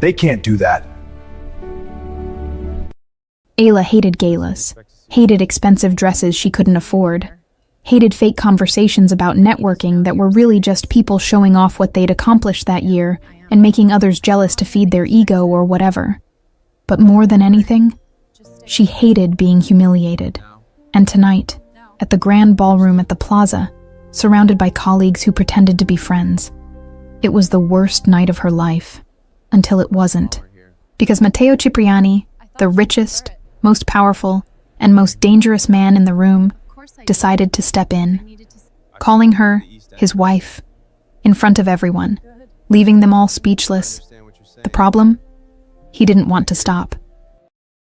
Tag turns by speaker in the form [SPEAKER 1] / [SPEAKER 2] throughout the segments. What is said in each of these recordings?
[SPEAKER 1] They can't do that.
[SPEAKER 2] Ayla hated galas, hated expensive dresses she couldn't afford, hated fake conversations about networking that were really just people showing off what they'd accomplished that year and making others jealous to feed their ego or whatever. But more than anything, she hated being humiliated. And tonight, at the grand ballroom at the plaza, surrounded by colleagues who pretended to be friends, it was the worst night of her life. Until it wasn't. Because Matteo Cipriani, the richest, most powerful, and most dangerous man in the room, decided to step in, calling her his wife, in front of everyone, leaving them all speechless. The problem? He didn't want to stop.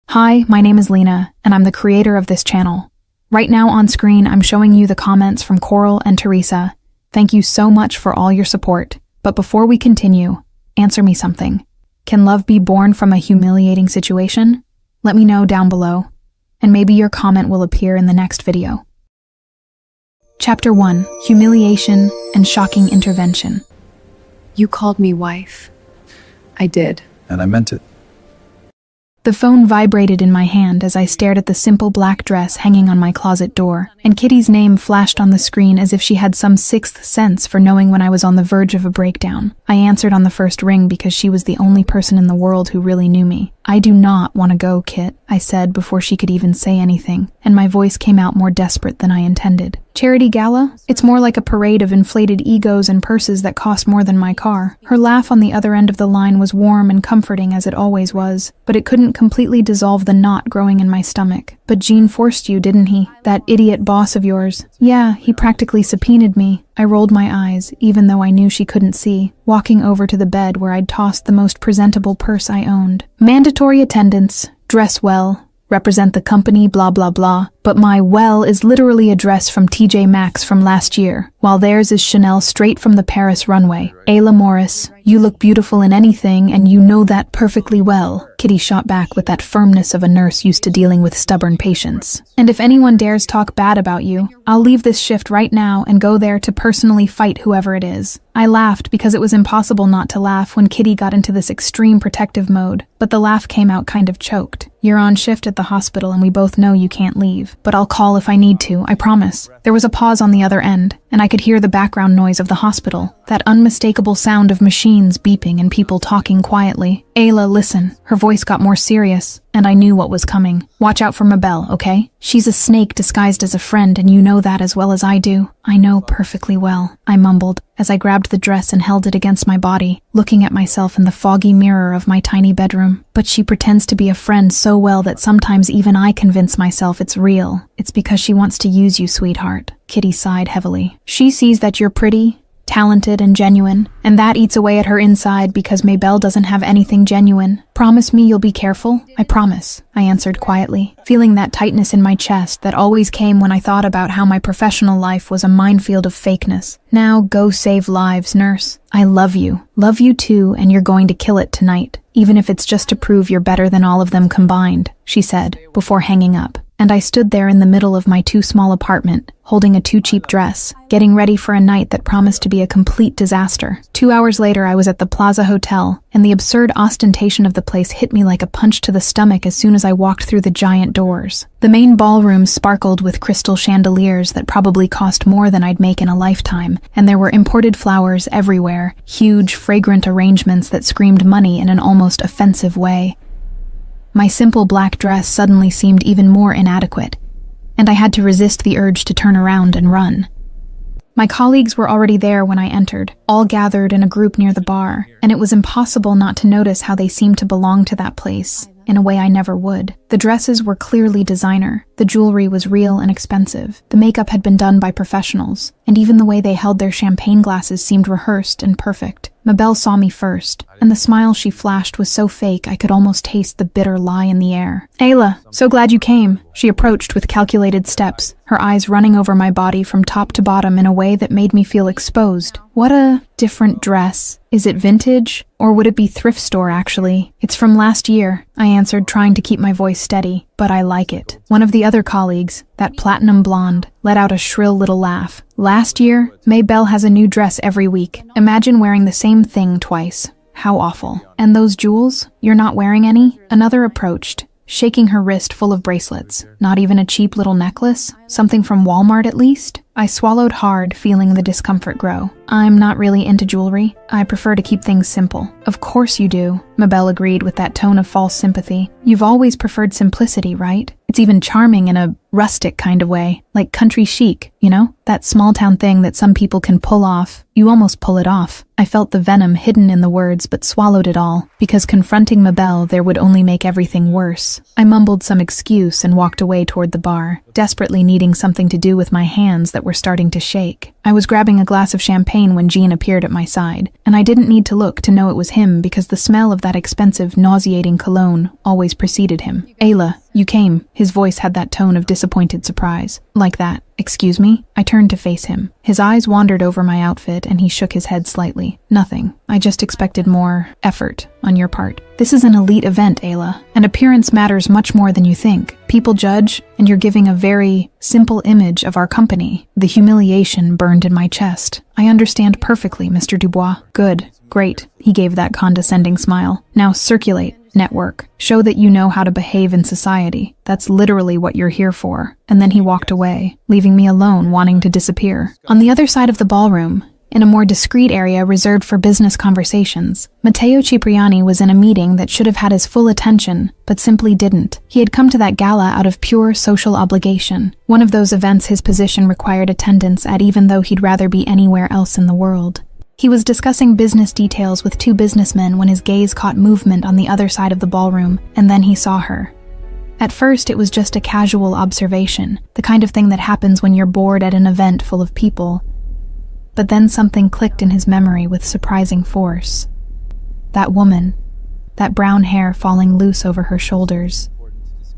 [SPEAKER 2] Hi, my name is Lena, and I'm the creator of this channel. Right now on screen, I'm showing you the comments from Coral and Teresa. Thank you so much for all your support. But before we continue, answer me something. Can love be born from a humiliating situation? Let me know down below, and maybe your comment will appear in the next video. Chapter 1: Humiliation and Shocking Intervention.
[SPEAKER 3] You called me wife. I did.
[SPEAKER 1] And I meant it.
[SPEAKER 2] The phone vibrated in my hand as I stared at the simple black dress hanging on my closet door, and Kitty's name flashed on the screen as if she had some sixth sense for knowing when I was on the verge of a breakdown. I answered on the first ring because she was the only person in the world who really knew me. I do not want to go, Kit, I said before she could even say anything, and my voice came out more desperate than I intended. Charity gala? It's more like a parade of inflated egos and purses that cost more than my car. Her laugh on the other end of the line was warm and comforting as it always was, but it couldn't completely dissolve the knot growing in my stomach. But Gene forced you, didn't he? That idiot boss of yours. Yeah, he practically subpoenaed me. I rolled my eyes, even though I knew she couldn't see, walking over to the bed where I'd tossed the most presentable purse I owned. Mandatory attendance, dress well, represent the company, blah blah blah. But my well is literally a dress from TJ Maxx from last year, while theirs is Chanel straight from the Paris runway. Ayla Morris, you look beautiful in anything and you know that perfectly well. Kitty shot back with that firmness of a nurse used to dealing with stubborn patients. And if anyone dares talk bad about you, I'll leave this shift right now and go there to personally fight whoever it is. I laughed because it was impossible not to laugh when Kitty got into this extreme protective mode, but the laugh came out kind of choked. You're on shift at the hospital and we both know you can't leave, but I'll call if I need to, I promise. There was a pause on the other end, and I could hear the background noise of the hospital, that unmistakable sound of machines beeping and people talking quietly. Ayla, listen. Her voice got more serious, and I knew what was coming. Watch out for Mabel, okay? She's a snake disguised as a friend, and you know that as well as I do. I know perfectly well, I mumbled, as I grabbed the dress and held it against my body, looking at myself in the foggy mirror of my tiny bedroom. But she pretends to be a friend so well that sometimes even I convince myself it's real. It's because she wants to use you, sweetheart. Kitty sighed heavily. She sees that you're pretty, talented, and genuine, and that eats away at her inside because Mabel doesn't have anything genuine. Promise me you'll be careful? I promise, I answered quietly, feeling that tightness in my chest that always came when I thought about how my professional life was a minefield of fakeness. Now go save lives, nurse. I love you. Love you too, and you're going to kill it tonight, even if it's just to prove you're better than all of them combined, she said, before hanging up. And I stood there in the middle of my too small apartment, holding a too cheap dress, getting ready for a night that promised to be a complete disaster. 2 hours later, I was at the Plaza Hotel, and the absurd ostentation of the place hit me like a punch to the stomach as soon as I walked through the giant doors. The main ballroom sparkled with crystal chandeliers that probably cost more than I'd make in a lifetime, and there were imported flowers everywhere, huge, fragrant arrangements that screamed money in an almost offensive way. My simple black dress suddenly seemed even more inadequate, and I had to resist the urge to turn around and run. My colleagues were already there when I entered, all gathered in a group near the bar, and it was impossible not to notice how they seemed to belong to that place, in a way I never would. The dresses were clearly designer, the jewelry was real and expensive, the makeup had been done by professionals, and even the way they held their champagne glasses seemed rehearsed and perfect. Mabel saw me first, and the smile she flashed was so fake I could almost taste the bitter lie in the air. Ayla, so glad you came. She approached with calculated steps, her eyes running over my body from top to bottom in a way that made me feel exposed. What a different dress. Is it vintage? Or would it be thrift store, actually? It's from last year, I answered, trying to keep my voice steady. But I like it. One of the other colleagues, that platinum blonde, let out a shrill little laugh. Last year, Mabel has a new dress every week. Imagine wearing the same thing twice. How awful. And those jewels? You're not wearing any? Another approached, shaking her wrist full of bracelets. Not even a cheap little necklace? Something from Walmart at least? I swallowed hard, feeling the discomfort grow. I'm not really into jewelry. I prefer to keep things simple. Of course you do, Mabel agreed with that tone of false sympathy. You've always preferred simplicity, right? It's even charming in a rustic kind of way, like country chic, you know? That small town thing that some people can pull off. You almost pull it off. I felt the venom hidden in the words but swallowed it all, because confronting Mabel there would only make everything worse. I mumbled some excuse and walked away toward the bar, desperately needing something to do with my hands that were starting to shake. I was grabbing a glass of champagne when Jean appeared at my side, and I didn't need to look to know it was him because the smell of that expensive, nauseating cologne always preceded him. Ayla, you came. His voice had that tone of disappointed surprise. Like that. Excuse me? I turned to face him. His eyes wandered over my outfit and he shook his head slightly. Nothing. I just expected more effort on your part. This is an elite event, Ayla, and appearance matters much more than you think. People judge, and you're giving a very simple image of our company. The humiliation burned in my chest. I understand perfectly, Mr. Dubois. Good. Great. He gave that condescending smile. Now circulate. Network. Show that you know how to behave in society. That's literally what you're here for. And then he walked away, leaving me alone, wanting to disappear. On the other side of the ballroom, in a more discreet area reserved for business conversations, Matteo Cipriani was in a meeting that should have had his full attention, but simply didn't. He had come to that gala out of pure social obligation. One of those events his position required attendance at, even though he'd rather be anywhere else in the world. He was discussing business details with two businessmen when his gaze caught movement on the other side of the ballroom, and then he saw her. At first, it was just a casual observation, the kind of thing that happens when you're bored at an event full of people. But then something clicked in his memory with surprising force. That woman, that brown hair falling loose over her shoulders,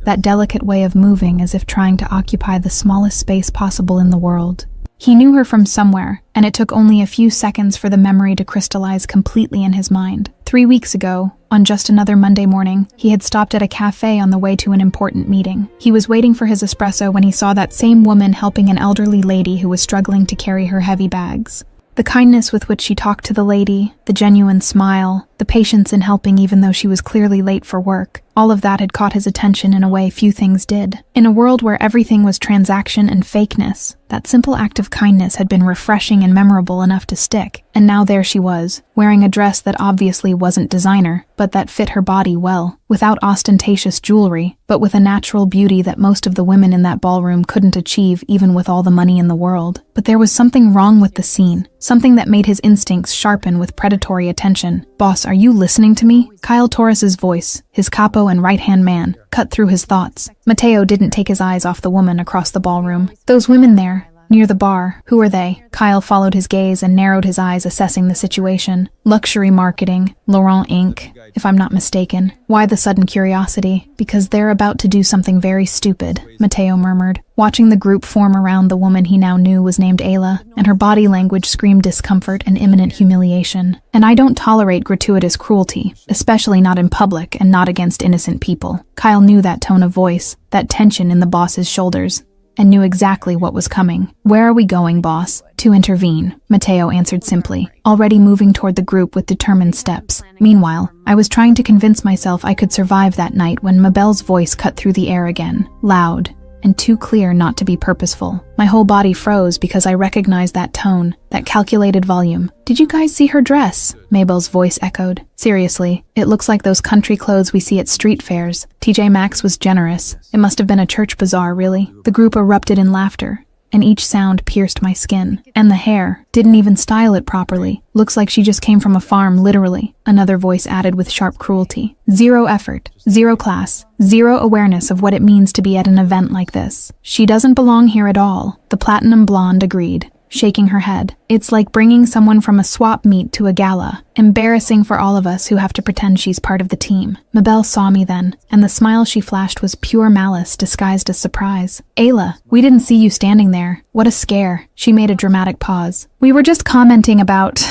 [SPEAKER 2] that delicate way of moving as if trying to occupy the smallest space possible in the world. He knew her from somewhere, and it took only a few seconds for the memory to crystallize completely in his mind. 3 weeks ago, on just another Monday morning, he had stopped at a cafe on the way to an important meeting. He was waiting for his espresso when he saw that same woman helping an elderly lady who was struggling to carry her heavy bags. The kindness with which she talked to the lady, the genuine smile, the patience in helping even though she was clearly late for work, all of that had caught his attention in a way few things did. In a world where everything was transaction and fakeness, that simple act of kindness had been refreshing and memorable enough to stick. And now there she was, wearing a dress that obviously wasn't designer, but that fit her body well, without ostentatious jewelry, but with a natural beauty that most of the women in that ballroom couldn't achieve even with all the money in the world. But there was something wrong with the scene, something that made his instincts sharpen with predatory attention. Boss, are you listening to me? Kyle Torres's voice, his capo and right-hand man, cut through his thoughts. Matteo didn't take his eyes off the woman across the ballroom. Those women there, near the bar, who are they? Kyle followed his gaze and narrowed his eyes, assessing the situation. Luxury marketing, Laurent Inc., if I'm not mistaken. Why the sudden curiosity? Because they're about to do something very stupid, Matteo murmured, watching the group form around the woman he now knew was named Ayla, and her body language screamed discomfort and imminent humiliation. And I don't tolerate gratuitous cruelty, especially not in public and not against innocent people. Kyle knew that tone of voice, that tension in the boss's shoulders, and knew exactly what was coming. Where are we going, boss? To intervene, Matteo answered simply, already moving toward the group with determined steps. Meanwhile, I was trying to convince myself I could survive that night when Mabel's voice cut through the air again, loud, and too clear not to be purposeful. My whole body froze because I recognized that tone, that calculated volume. Did you guys see her dress? Mabel's voice echoed. Seriously, it looks like those country clothes we see at street fairs. TJ Maxx was generous. It must have been a church bazaar, really. The group erupted in laughter, and each sound pierced my skin. And the hair, didn't even style it properly. Looks like she just came from a farm, literally. Another voice added with sharp cruelty. Zero effort, zero class, zero awareness of what it means to be at an event like this. She doesn't belong here at all, the platinum blonde agreed, shaking her head. It's like bringing someone from a swap meet to a gala. Embarrassing for all of us who have to pretend she's part of the team. Mabel saw me then, and the smile she flashed was pure malice disguised as surprise. Ayla, we didn't see you standing there. What a scare. She made a dramatic pause. We were just commenting about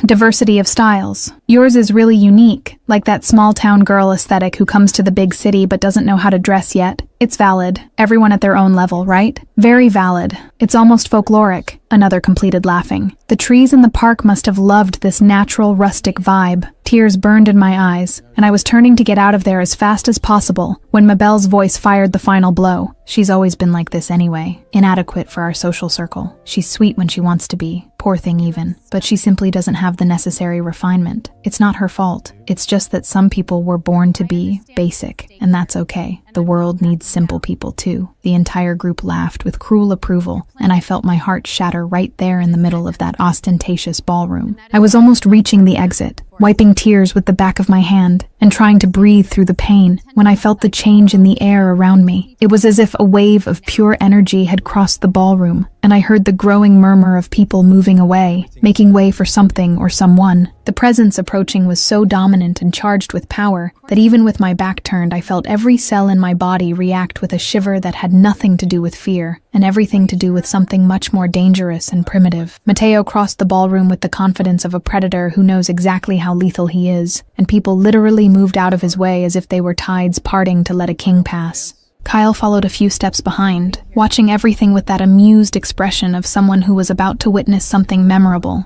[SPEAKER 2] diversity of styles. Yours is really unique, like that small-town girl aesthetic who comes to the big city but doesn't know how to dress yet. It's valid. Everyone at their own level, right? Very valid. It's almost folkloric, another completed laughing. The trees in the park must have loved this natural rustic vibe. Tears burned in my eyes, and I was turning to get out of there as fast as possible when Mabel's voice fired the final blow. She's always been like this anyway, inadequate for our social circle. She's sweet when she wants to be, poor thing even, but she simply doesn't have the necessary refinement. It's not her fault. It's just that some people were born to be basic, and that's okay. The world needs simple people too. The entire group laughed with cruel approval, and I felt my heart shatter right there in the middle of that ostentatious ballroom. I was almost reaching the exit, wiping tears with the back of my hand and trying to breathe through the pain when I felt the change in the air around me. It was as if a wave of pure energy had crossed the ballroom, and I heard the growing murmur of people moving away, making way for something or someone. The presence approaching was so dominant and charged with power that even with my back turned, I felt every cell in my body react with a shiver that had nothing to do with fear and everything to do with something much more dangerous and primitive. Matteo crossed the ballroom with the confidence of a predator who knows exactly how lethal he is, and people literally moved out of his way as if they were tides parting to let a king pass. Kyle followed a few steps behind, watching everything with that amused expression of someone who was about to witness something memorable.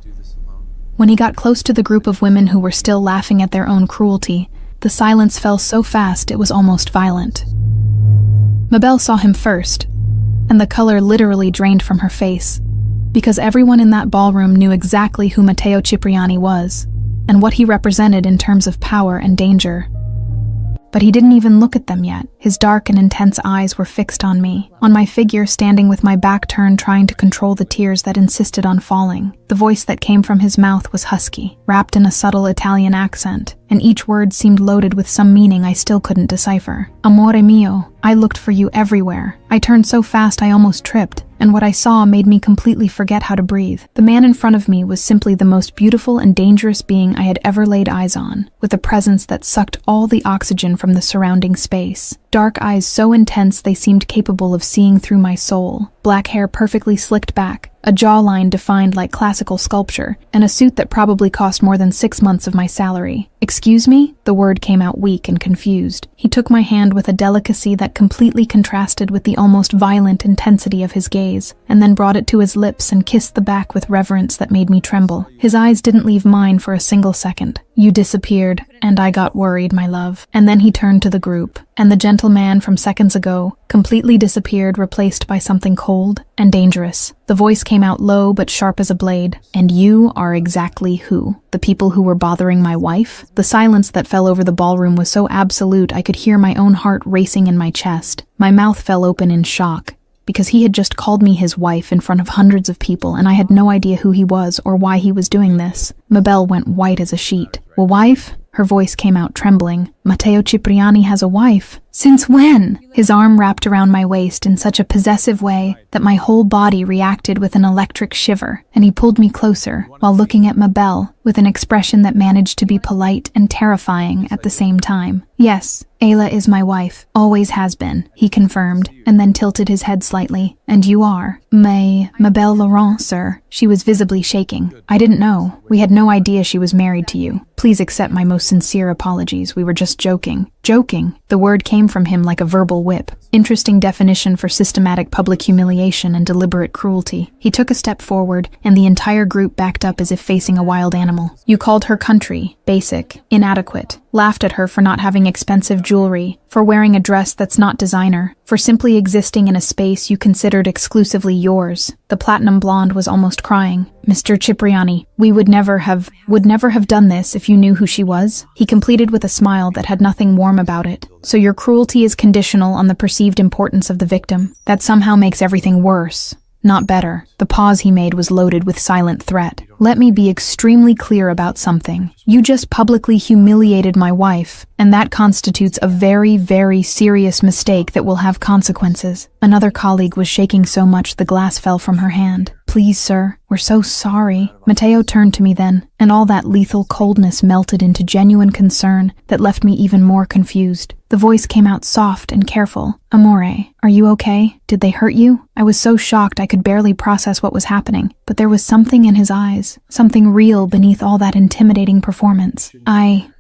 [SPEAKER 2] When he got close to the group of women who were still laughing at their own cruelty, the silence fell so fast it was almost violent. Mabel saw him first, and the color literally drained from her face, because everyone in that ballroom knew exactly who Matteo Cipriani was, and what he represented in terms of power and danger. But he didn't even look at them yet. His dark and intense eyes were fixed on me, on my figure standing with my back turned trying to control the tears that insisted on falling. The voice that came from his mouth was husky, wrapped in a subtle Italian accent, and each word seemed loaded with some meaning I still couldn't decipher. Amore mio, I looked for you everywhere. I turned so fast I almost tripped, and what I saw made me completely forget how to breathe. The man in front of me was simply the most beautiful and dangerous being I had ever laid eyes on, with a presence that sucked all the oxygen from the surrounding space. Dark eyes so intense they seemed capable of seeing through my soul, black hair perfectly slicked back, a jawline defined like classical sculpture, and a suit that probably cost more than 6 months of my salary. "Excuse me?" The word came out weak and confused. He took my hand with a delicacy that completely contrasted with the almost violent intensity of his gaze, and then brought it to his lips and kissed the back with reverence that made me tremble. His eyes didn't leave mine for a single second. "You disappeared, and I got worried, my love." And then he turned to the group, and the gentleman from seconds ago completely disappeared, replaced by something cold and dangerous. The voice came out low but sharp as a blade. "And you are exactly who? The people who were bothering my wife?" The silence that fell over the ballroom was so absolute I could hear my own heart racing in my chest. My mouth fell open in shock, because he had just called me his wife in front of hundreds of people, and I had no idea who he was or why he was doing this. Mabel went white as a sheet. "A wife?" Her voice came out trembling. "Matteo Cipriani has a wife? Since when?" His arm wrapped around my waist in such a possessive way that my whole body reacted with an electric shiver, and he pulled me closer while looking at Mabel with an expression that managed to be polite and terrifying at the same time. "Yes, Ayla is my wife, always has been," he confirmed, and then tilted his head slightly. "And you are?" Mabel Laurent, sir." She was visibly shaking. "I didn't know. We had no idea she was married to you. Please accept my most sincere apologies. We were just joking." "Joking?" The word came from him like a verbal whip. Interesting definition for systematic public humiliation and deliberate cruelty. He took a step forward, and the entire group backed up as if facing a wild animal. "You called her country, basic, inadequate, laughed at her for not having expensive jewelry, for wearing a dress that's not designer, for simply existing in a space you considered exclusively yours." The platinum blonde was almost crying. "Mr. Cipriani, we would never have done this if you knew who she was," he completed with a smile that had nothing warm about it. "So your cruelty is conditional on the perceived importance of the victim. That somehow makes everything worse, not better." The pause he made was loaded with silent threat. "Let me be extremely clear about something. You just publicly humiliated my wife, and that constitutes a very, very serious mistake that will have consequences." Another colleague was shaking so much the glass fell from her hand. "Please, sir, we're so sorry." Matteo turned to me then, and all that lethal coldness melted into genuine concern that left me even more confused. The voice came out soft and careful. "Amore, are you okay? Did they hurt you?" I was so shocked I could barely process what was happening, but there was something in his eyes, something real beneath all that intimidating performance.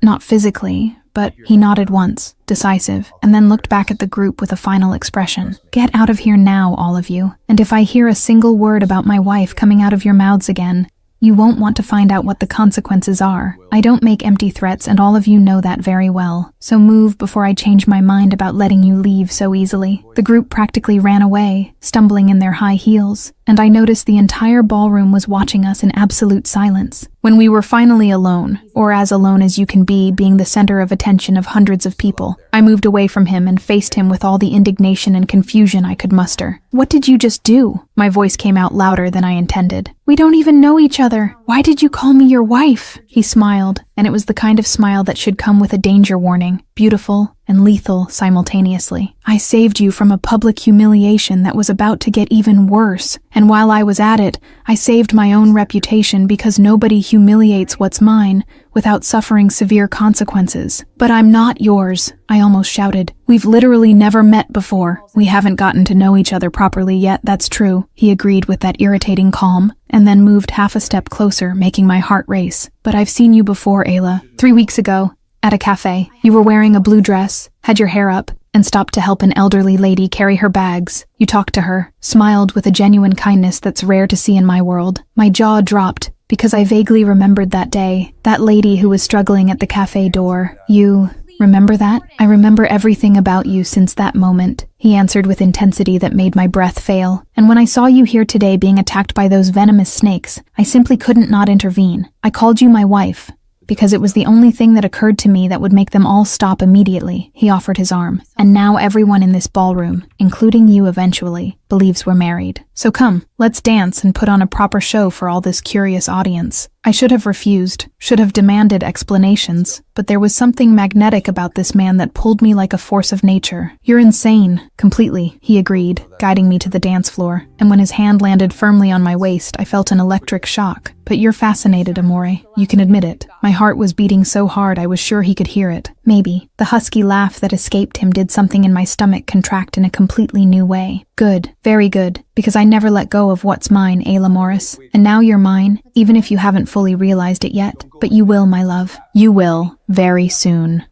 [SPEAKER 2] Not physically, but he nodded once, decisive, and then looked back at the group with a final expression. "Get out of here now, all of you, and if I hear a single word about my wife coming out of your mouths again, you won't want to find out what the consequences are." I don't make empty threats, and all of you know that very well. So move before I change my mind about letting you leave so easily. The group practically ran away, stumbling in their high heels, and I noticed the entire ballroom was watching us in absolute silence. When we were finally alone, or as alone as you can be, being the center of attention of hundreds of people, I moved away from him and faced him with all the indignation and confusion I could muster. "What did you just do?" My voice came out louder than I intended. "We don't even know each other. Why did you call me your wife?" He smiled, and it was the kind of smile that should come with a danger warning, beautiful and lethal simultaneously. "I saved you from a public humiliation that was about to get even worse, and while I was at it, I saved my own reputation because nobody humiliates what's mine without suffering severe consequences. But I'm not yours," I almost shouted. "We've literally never met before. We haven't gotten to know each other properly yet, that's true," he agreed with that irritating calm, and then moved half a step closer, making my heart race. "But I've seen you before, Ayla. 3 weeks ago, at a cafe. You were wearing a blue dress, had your hair up, and stopped to help an elderly lady carry her bags. You talked to her, smiled with a genuine kindness that's rare to see in my world." My jaw dropped, because I vaguely remembered that day, that lady who was struggling at the cafe door. "You remember that?" "I remember everything about you since that moment," he answered with intensity that made my breath fail. "And when I saw you here today being attacked by those venomous snakes, I simply couldn't not intervene. I called you my wife, because it was the only thing that occurred to me that would make them all stop immediately." He offered his arm. "And now everyone in this ballroom, including you eventually, believes we're married. So come, let's dance and put on a proper show for all this curious audience." I should have refused, should have demanded explanations, but there was something magnetic about this man that pulled me like a force of nature. "You're insane." "Completely," he agreed, guiding me to the dance floor, and when his hand landed firmly on my waist, I felt an electric shock. "But you're fascinated, Amore. You can admit it." My heart was beating so hard I was sure he could hear it. Maybe. The husky laugh that escaped him did something in my stomach contract in a completely new way. "Good, very good, because I never let go of what's mine, Ayla Morris. And now you're mine, even if you haven't fully realized it yet. But you will, my love. You will, very soon."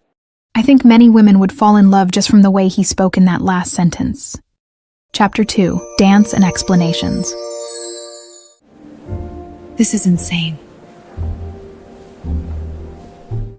[SPEAKER 2] I think many women would fall in love just from the way he spoke in that last sentence. Chapter 2. Dance and Explanations.
[SPEAKER 3] This is insane.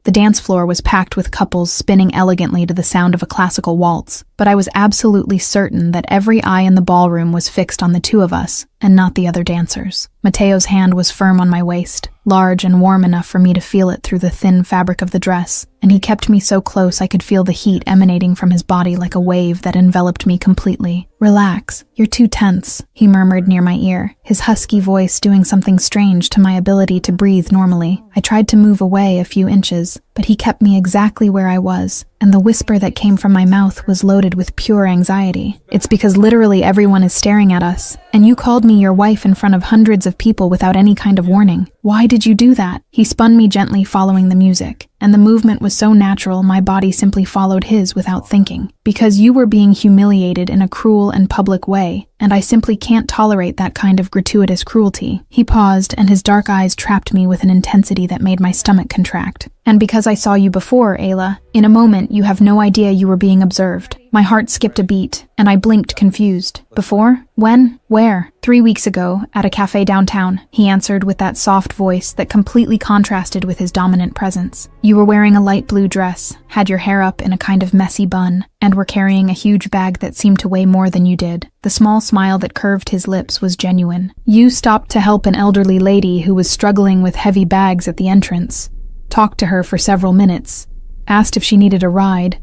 [SPEAKER 2] The dance floor was packed with couples spinning elegantly to the sound of a classical waltz, but I was absolutely certain that every eye in the ballroom was fixed on the two of us, and not the other dancers. Mateo's hand was firm on my waist, large and warm enough for me to feel it through the thin fabric of the dress, and he kept me so close I could feel the heat emanating from his body like a wave that enveloped me completely. "Relax, you're too tense," he murmured near my ear, his husky voice doing something strange to my ability to breathe normally. I tried to move away a few inches, but he kept me exactly where I was, and the whisper that came from my mouth was loaded with pure anxiety. "It's because literally everyone is staring at us, and you called me your wife in front of hundreds of people without any kind of warning. Why did you do that?" He spun me gently following the music, and the movement was so natural my body simply followed his without thinking. "Because you were being humiliated in a cruel and public way, and I simply can't tolerate that kind of gratuitous cruelty." He paused, and his dark eyes trapped me with an intensity that made my stomach contract. "And because I saw you before, Ayla, in a moment you have no idea you were being observed." My heart skipped a beat, and I blinked confused. "Before? When? Where?" 3 weeks ago, at a cafe downtown," he answered with that soft voice that completely contrasted with his dominant presence. "You were wearing a light blue dress, had your hair up in a kind of messy bun, and were carrying a huge bag that seemed to weigh more than you did." The small smile that curved his lips was genuine. "You stopped to help an elderly lady who was struggling with heavy bags at the entrance, talked to her for several minutes, asked if she needed a ride,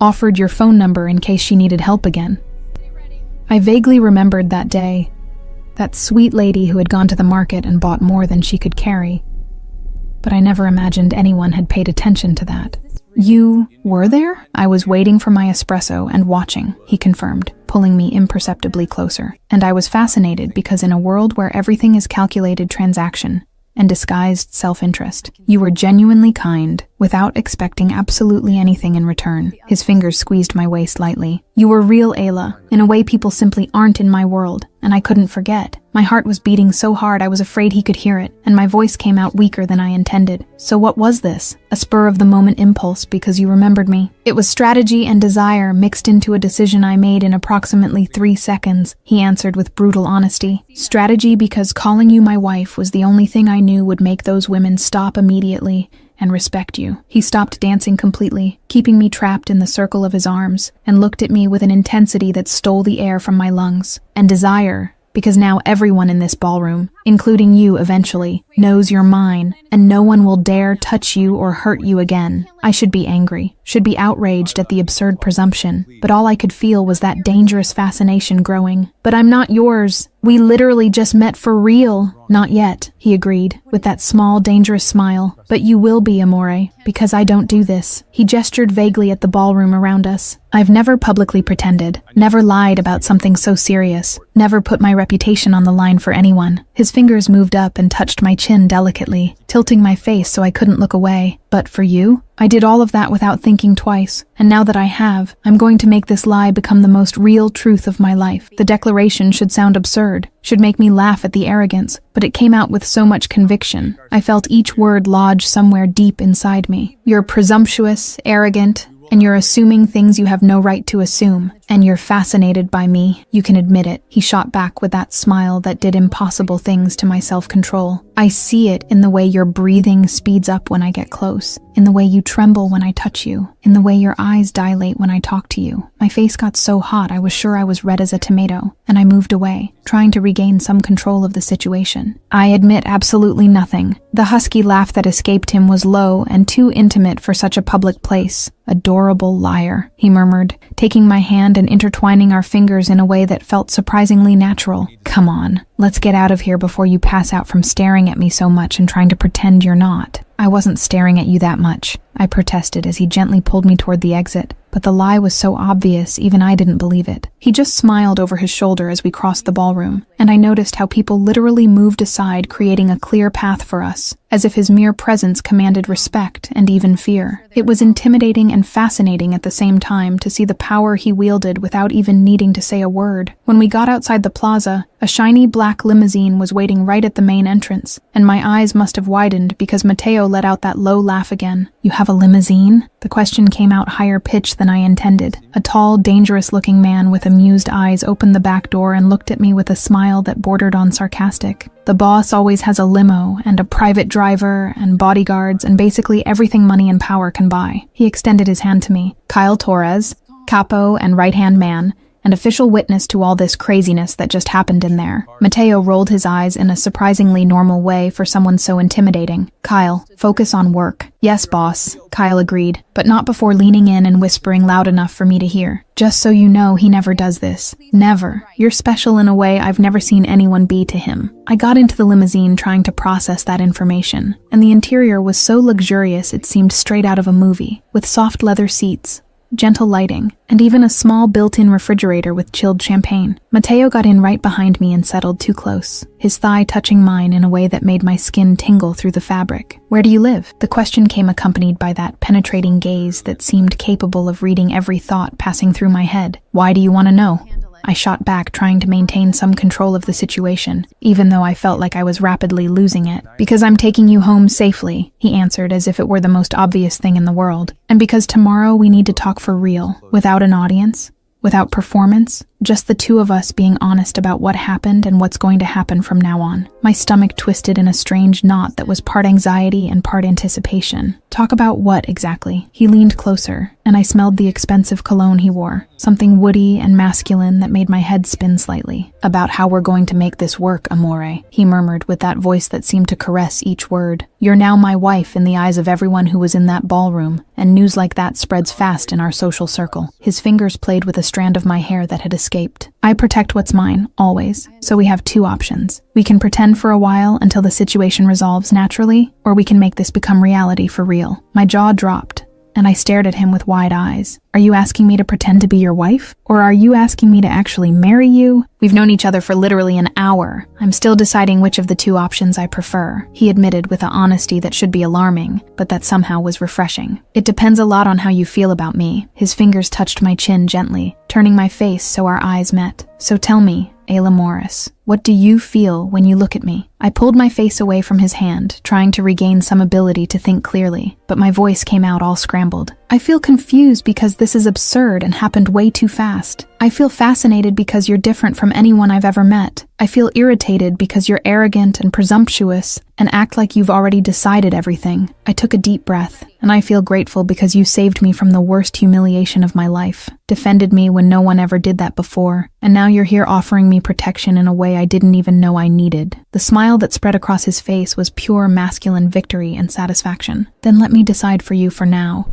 [SPEAKER 2] offered your phone number in case she needed help again." I vaguely remembered that day, that sweet lady who had gone to the market and bought more than she could carry. But I never imagined anyone had paid attention to that. "You were there?" "I was waiting for my espresso and watching," he confirmed, pulling me imperceptibly closer. "And I was fascinated because in a world where everything is calculated transaction and disguised self-interest, you were genuinely kind, without expecting absolutely anything in return." His fingers squeezed my waist lightly. "You were real, Ayla, in a way people simply aren't in my world, and I couldn't forget." My heart was beating so hard I was afraid he could hear it, and my voice came out weaker than I intended. "So what was this? A spur-of-the-moment impulse because you remembered me?" "It was strategy and desire mixed into a decision I made in approximately 3 seconds, he answered with brutal honesty. "Strategy because calling you my wife was the only thing I knew would make those women stop immediately, and respect you. He stopped dancing completely, keeping me trapped in the circle of his arms, and looked at me with an intensity that stole the air from my lungs. And desire, because now everyone in this ballroom, including you eventually, knows you're mine, and no one will dare touch you or hurt you again. I should be angry, should be outraged at the absurd presumption, but all I could feel was that dangerous fascination growing. But I'm not yours. We literally just met for real. Not yet, he agreed, with that small, dangerous smile. But you will be, amore, because I don't do this. He gestured vaguely at the ballroom around us. I've never publicly pretended, never lied about something so serious, never put my reputation on the line for anyone. His fingers moved up and touched my chin delicately, tilting my face so I couldn't look away. But for you? I did all of that without thinking twice, and now that I have, I'm going to make this lie become the most real truth of my life. The declaration should sound absurd, should make me laugh at the arrogance, but it came out with so much conviction. I felt each word lodge somewhere deep inside me. You're presumptuous, arrogant, and you're assuming things you have no right to assume. And you're fascinated by me. You can admit it. He shot back with that smile that did impossible things to my self-control. I see it in the way your breathing speeds up when I get close, in the way you tremble when I touch you, in the way your eyes dilate when I talk to you. My face got so hot I was sure I was red as a tomato, and I moved away, trying to regain some control of the situation. I admit absolutely nothing. The husky laugh that escaped him was low and too intimate for such a public place. Adorable liar, he murmured, taking my hand and intertwining our fingers in a way that felt surprisingly natural. Come on, let's get out of here before you pass out from staring at me so much and trying to pretend you're not. I wasn't staring at you that much, I protested as he gently pulled me toward the exit. But the lie was so obvious, even I didn't believe it. He just smiled over his shoulder as we crossed the ballroom, and I noticed how people literally moved aside, creating a clear path for us, as if his mere presence commanded respect and even fear. It was intimidating and fascinating at the same time to see the power he wielded without even needing to say a word. When we got outside the plaza, a shiny black limousine was waiting right at the main entrance, and my eyes must have widened because Mateo let out that low laugh again. You have a limousine? The question came out higher pitched than I intended. A tall, dangerous-looking man with amused eyes opened the back door and looked at me with a smile that bordered on sarcastic. The boss always has a limo and a private driver and bodyguards and basically everything money and power can buy. He extended his hand to me. Kyle Torres, capo and right-hand man, and official witness to all this craziness that just happened in there. Mateo rolled his eyes in a surprisingly normal way for someone so intimidating. Kyle, focus on work. Yes, boss, Kyle agreed, but not before leaning in and whispering loud enough for me to hear. Just so you know, he never does this. Never. You're special in a way I've never seen anyone be to him. I got into the limousine trying to process that information, and the interior was so luxurious it seemed straight out of a movie, with soft leather seats, gentle lighting, and even a small built-in refrigerator with chilled champagne. Mateo got in right behind me and settled too close, his thigh touching mine in a way that made my skin tingle through the fabric. Where do you live? The question came accompanied by that penetrating gaze that seemed capable of reading every thought passing through my head. Why do you want to know? I shot back, trying to maintain some control of the situation, even though I felt like I was rapidly losing it. Because I'm taking you home safely, he answered as if it were the most obvious thing in the world. And because tomorrow we need to talk for real, without an audience, without performance, just the two of us being honest about what happened and what's going to happen from now on. My stomach twisted in a strange knot that was part anxiety and part anticipation. Talk about what exactly? He leaned closer, and I smelled the expensive cologne he wore, something woody and masculine that made my head spin slightly. About how we're going to make this work, amore, he murmured with that voice that seemed to caress each word. You're now my wife in the eyes of everyone who was in that ballroom, and news like that spreads fast in our social circle. His fingers played with a strand of my hair that had escaped. I protect what's mine, always, so we have two options. We can pretend for a while until the situation resolves naturally, or we can make this become reality for real. My jaw dropped, and I stared at him with wide eyes. Are you asking me to pretend to be your wife? Or are you asking me to actually marry you? We've known each other for literally an hour. I'm still deciding which of the two options I prefer, he admitted with an honesty that should be alarming, but that somehow was refreshing. It depends a lot on how you feel about me. His fingers touched my chin gently, turning my face so our eyes met. So tell me, Ayla Morris, what do you feel when you look at me? I pulled my face away from his hand, trying to regain some ability to think clearly, but my voice came out all scrambled. I feel confused because This is absurd and happened way too fast. I feel fascinated because you're different from anyone I've ever met. I feel irritated because you're arrogant and presumptuous and act like you've already decided everything. I took a deep breath, and I feel grateful because you saved me from the worst humiliation of my life, defended me when no one ever did that before, and now you're here offering me protection in a way I didn't even know I needed. The smile that spread across his face was pure masculine victory and satisfaction. Then let me decide for you for now,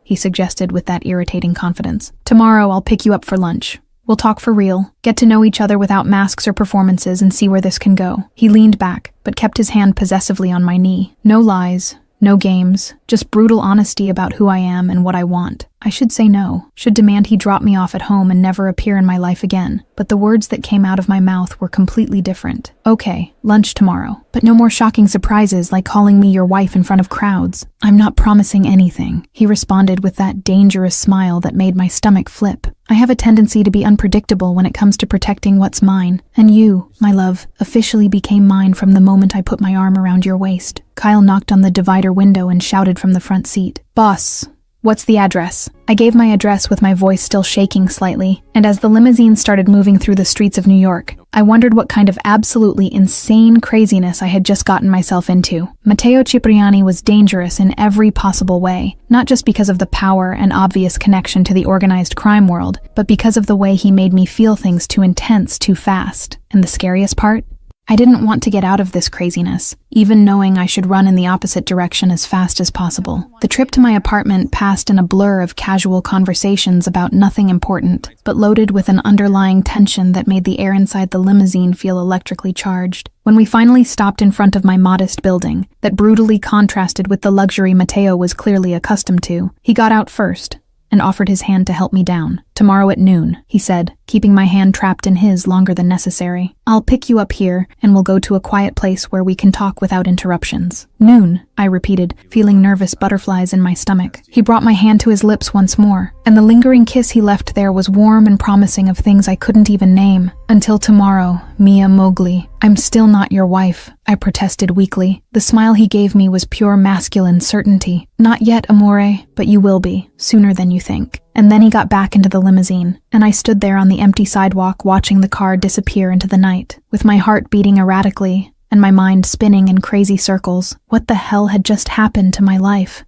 [SPEAKER 2] he suggested with that irritating confidence. Tomorrow I'll pick you up for lunch. We'll talk for real, get to know each other without masks or performances and see where this can go. He leaned back, but kept his hand possessively on my knee. No lies, no games, just brutal honesty about who I am and what I want. I should say no, should demand he drop me off at home and never appear in my life again. But the words that came out of my mouth were completely different. Okay, lunch tomorrow, but no more shocking surprises like calling me your wife in front of crowds. I'm not promising anything, he responded with that dangerous smile that made my stomach flip. I have a tendency to be unpredictable when it comes to protecting what's mine, and you, my love, officially became mine from the moment I put my arm around your waist. Kyle knocked on the divider window and shouted from the front seat, "Boss, what's the address?" I gave my address with my voice still shaking slightly, and as the limousine started moving through the streets of New York, I wondered what kind of absolutely insane craziness I had just gotten myself into. Matteo Cipriani was dangerous in every possible way, not just because of the power and obvious connection to the organized crime world, but because of the way he made me feel things too intense, too fast. And the scariest part? I didn't want to get out of this craziness, even knowing I should run in the opposite direction as fast as possible. The trip to my apartment passed in a blur of casual conversations about nothing important, but loaded with an underlying tension that made the air inside the limousine feel electrically charged. When we finally stopped in front of my modest building, that brutally contrasted with the luxury Matteo was clearly accustomed to, he got out first and offered his hand to help me down. "Tomorrow at noon," he said, keeping my hand trapped in his longer than necessary. "I'll pick you up here, and we'll go to a quiet place where we can talk without interruptions." "Noon," I repeated, feeling nervous butterflies in my stomach. He brought my hand to his lips once more, and the lingering kiss he left there was warm and promising of things I couldn't even name. "Until tomorrow, Mia Mowgli. I'm still not your wife," I protested weakly. The smile he gave me was pure masculine certainty. "Not yet, amore, but you will be, sooner than you think." And then he got back into the limousine, and I stood there on the empty sidewalk watching the car disappear into the night, with my heart beating erratically and my mind spinning in crazy circles. What the hell had just happened to my life?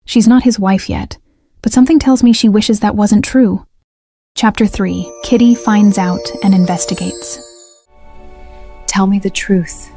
[SPEAKER 2] She's not his wife yet, but something tells me she wishes that wasn't true. Chapter 3. Kitty finds out and investigates.
[SPEAKER 3] Tell me the truth.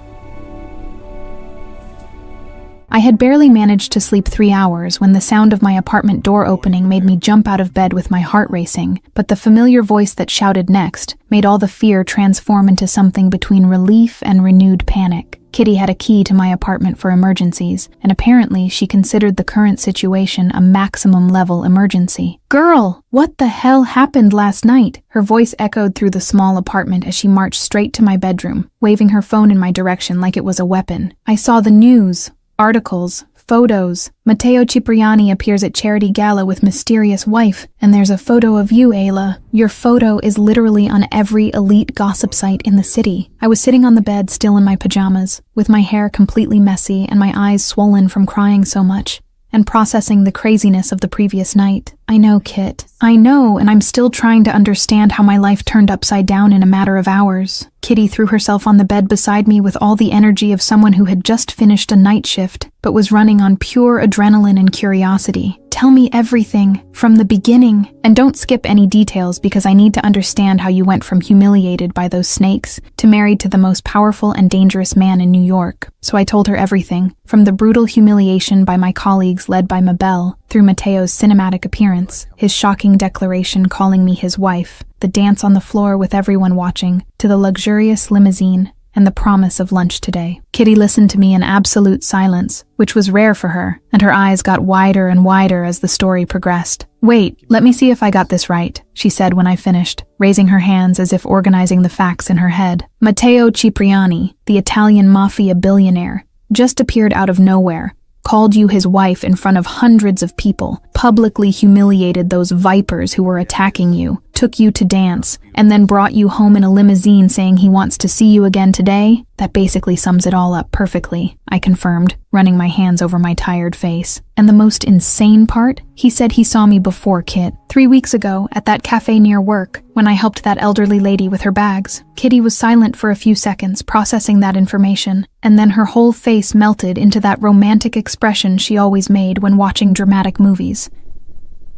[SPEAKER 2] I had barely managed to sleep 3 hours when the sound of my apartment door opening made me jump out of bed with my heart racing, but the familiar voice that shouted next made all the fear transform into something between relief and renewed panic. Kitty had a key to my apartment for emergencies, and apparently she considered the current situation a maximum-level emergency. "Girl, what the hell happened last night?" Her voice echoed through the small apartment as she marched straight to my bedroom, waving her phone in my direction like it was a weapon. "I saw the news. Articles, photos. Matteo Cipriani appears at charity gala with mysterious wife, and there's a photo of you, Ayla. Your photo is literally on every elite gossip site in the city." I was sitting on the bed still in my pajamas, with my hair completely messy and my eyes swollen from crying so much, and processing the craziness of the previous night. "I know, Kit. I know, and I'm still trying to understand how my life turned upside down in a matter of hours." Kitty threw herself on the bed beside me with all the energy of someone who had just finished a night shift, but was running on pure adrenaline and curiosity. "Tell me everything, from the beginning, and don't skip any details because I need to understand how you went from humiliated by those snakes to married to the most powerful and dangerous man in New York." So I told her everything, from the brutal humiliation by my colleagues led by Mabel, through Matteo's cinematic appearance, his shocking declaration calling me his wife, the dance on the floor with everyone watching, to the luxurious limousine, and the promise of lunch today. Kitty listened to me in absolute silence, which was rare for her, and her eyes got wider and wider as the story progressed. "Wait, let me see if I got this right," she said when I finished, raising her hands as if organizing the facts in her head. "Matteo Cipriani, the Italian Mafia billionaire, just appeared out of nowhere, called you his wife in front of hundreds of people, publicly humiliated those vipers who were attacking you, took you to dance, and then brought you home in a limousine saying he wants to see you again today? That basically sums it all up perfectly, I confirmed, running my hands over my tired face. And the most insane part? He said he saw me before, Kit. 3 weeks ago, at that cafe near work, when I helped that elderly lady with her bags. Kitty was silent for a few seconds, processing that information, and then her whole face melted into that romantic expression she always made when watching dramatic movies.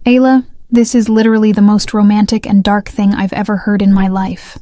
[SPEAKER 2] Ayla, this is literally the most romantic and dark thing I've ever heard in my life.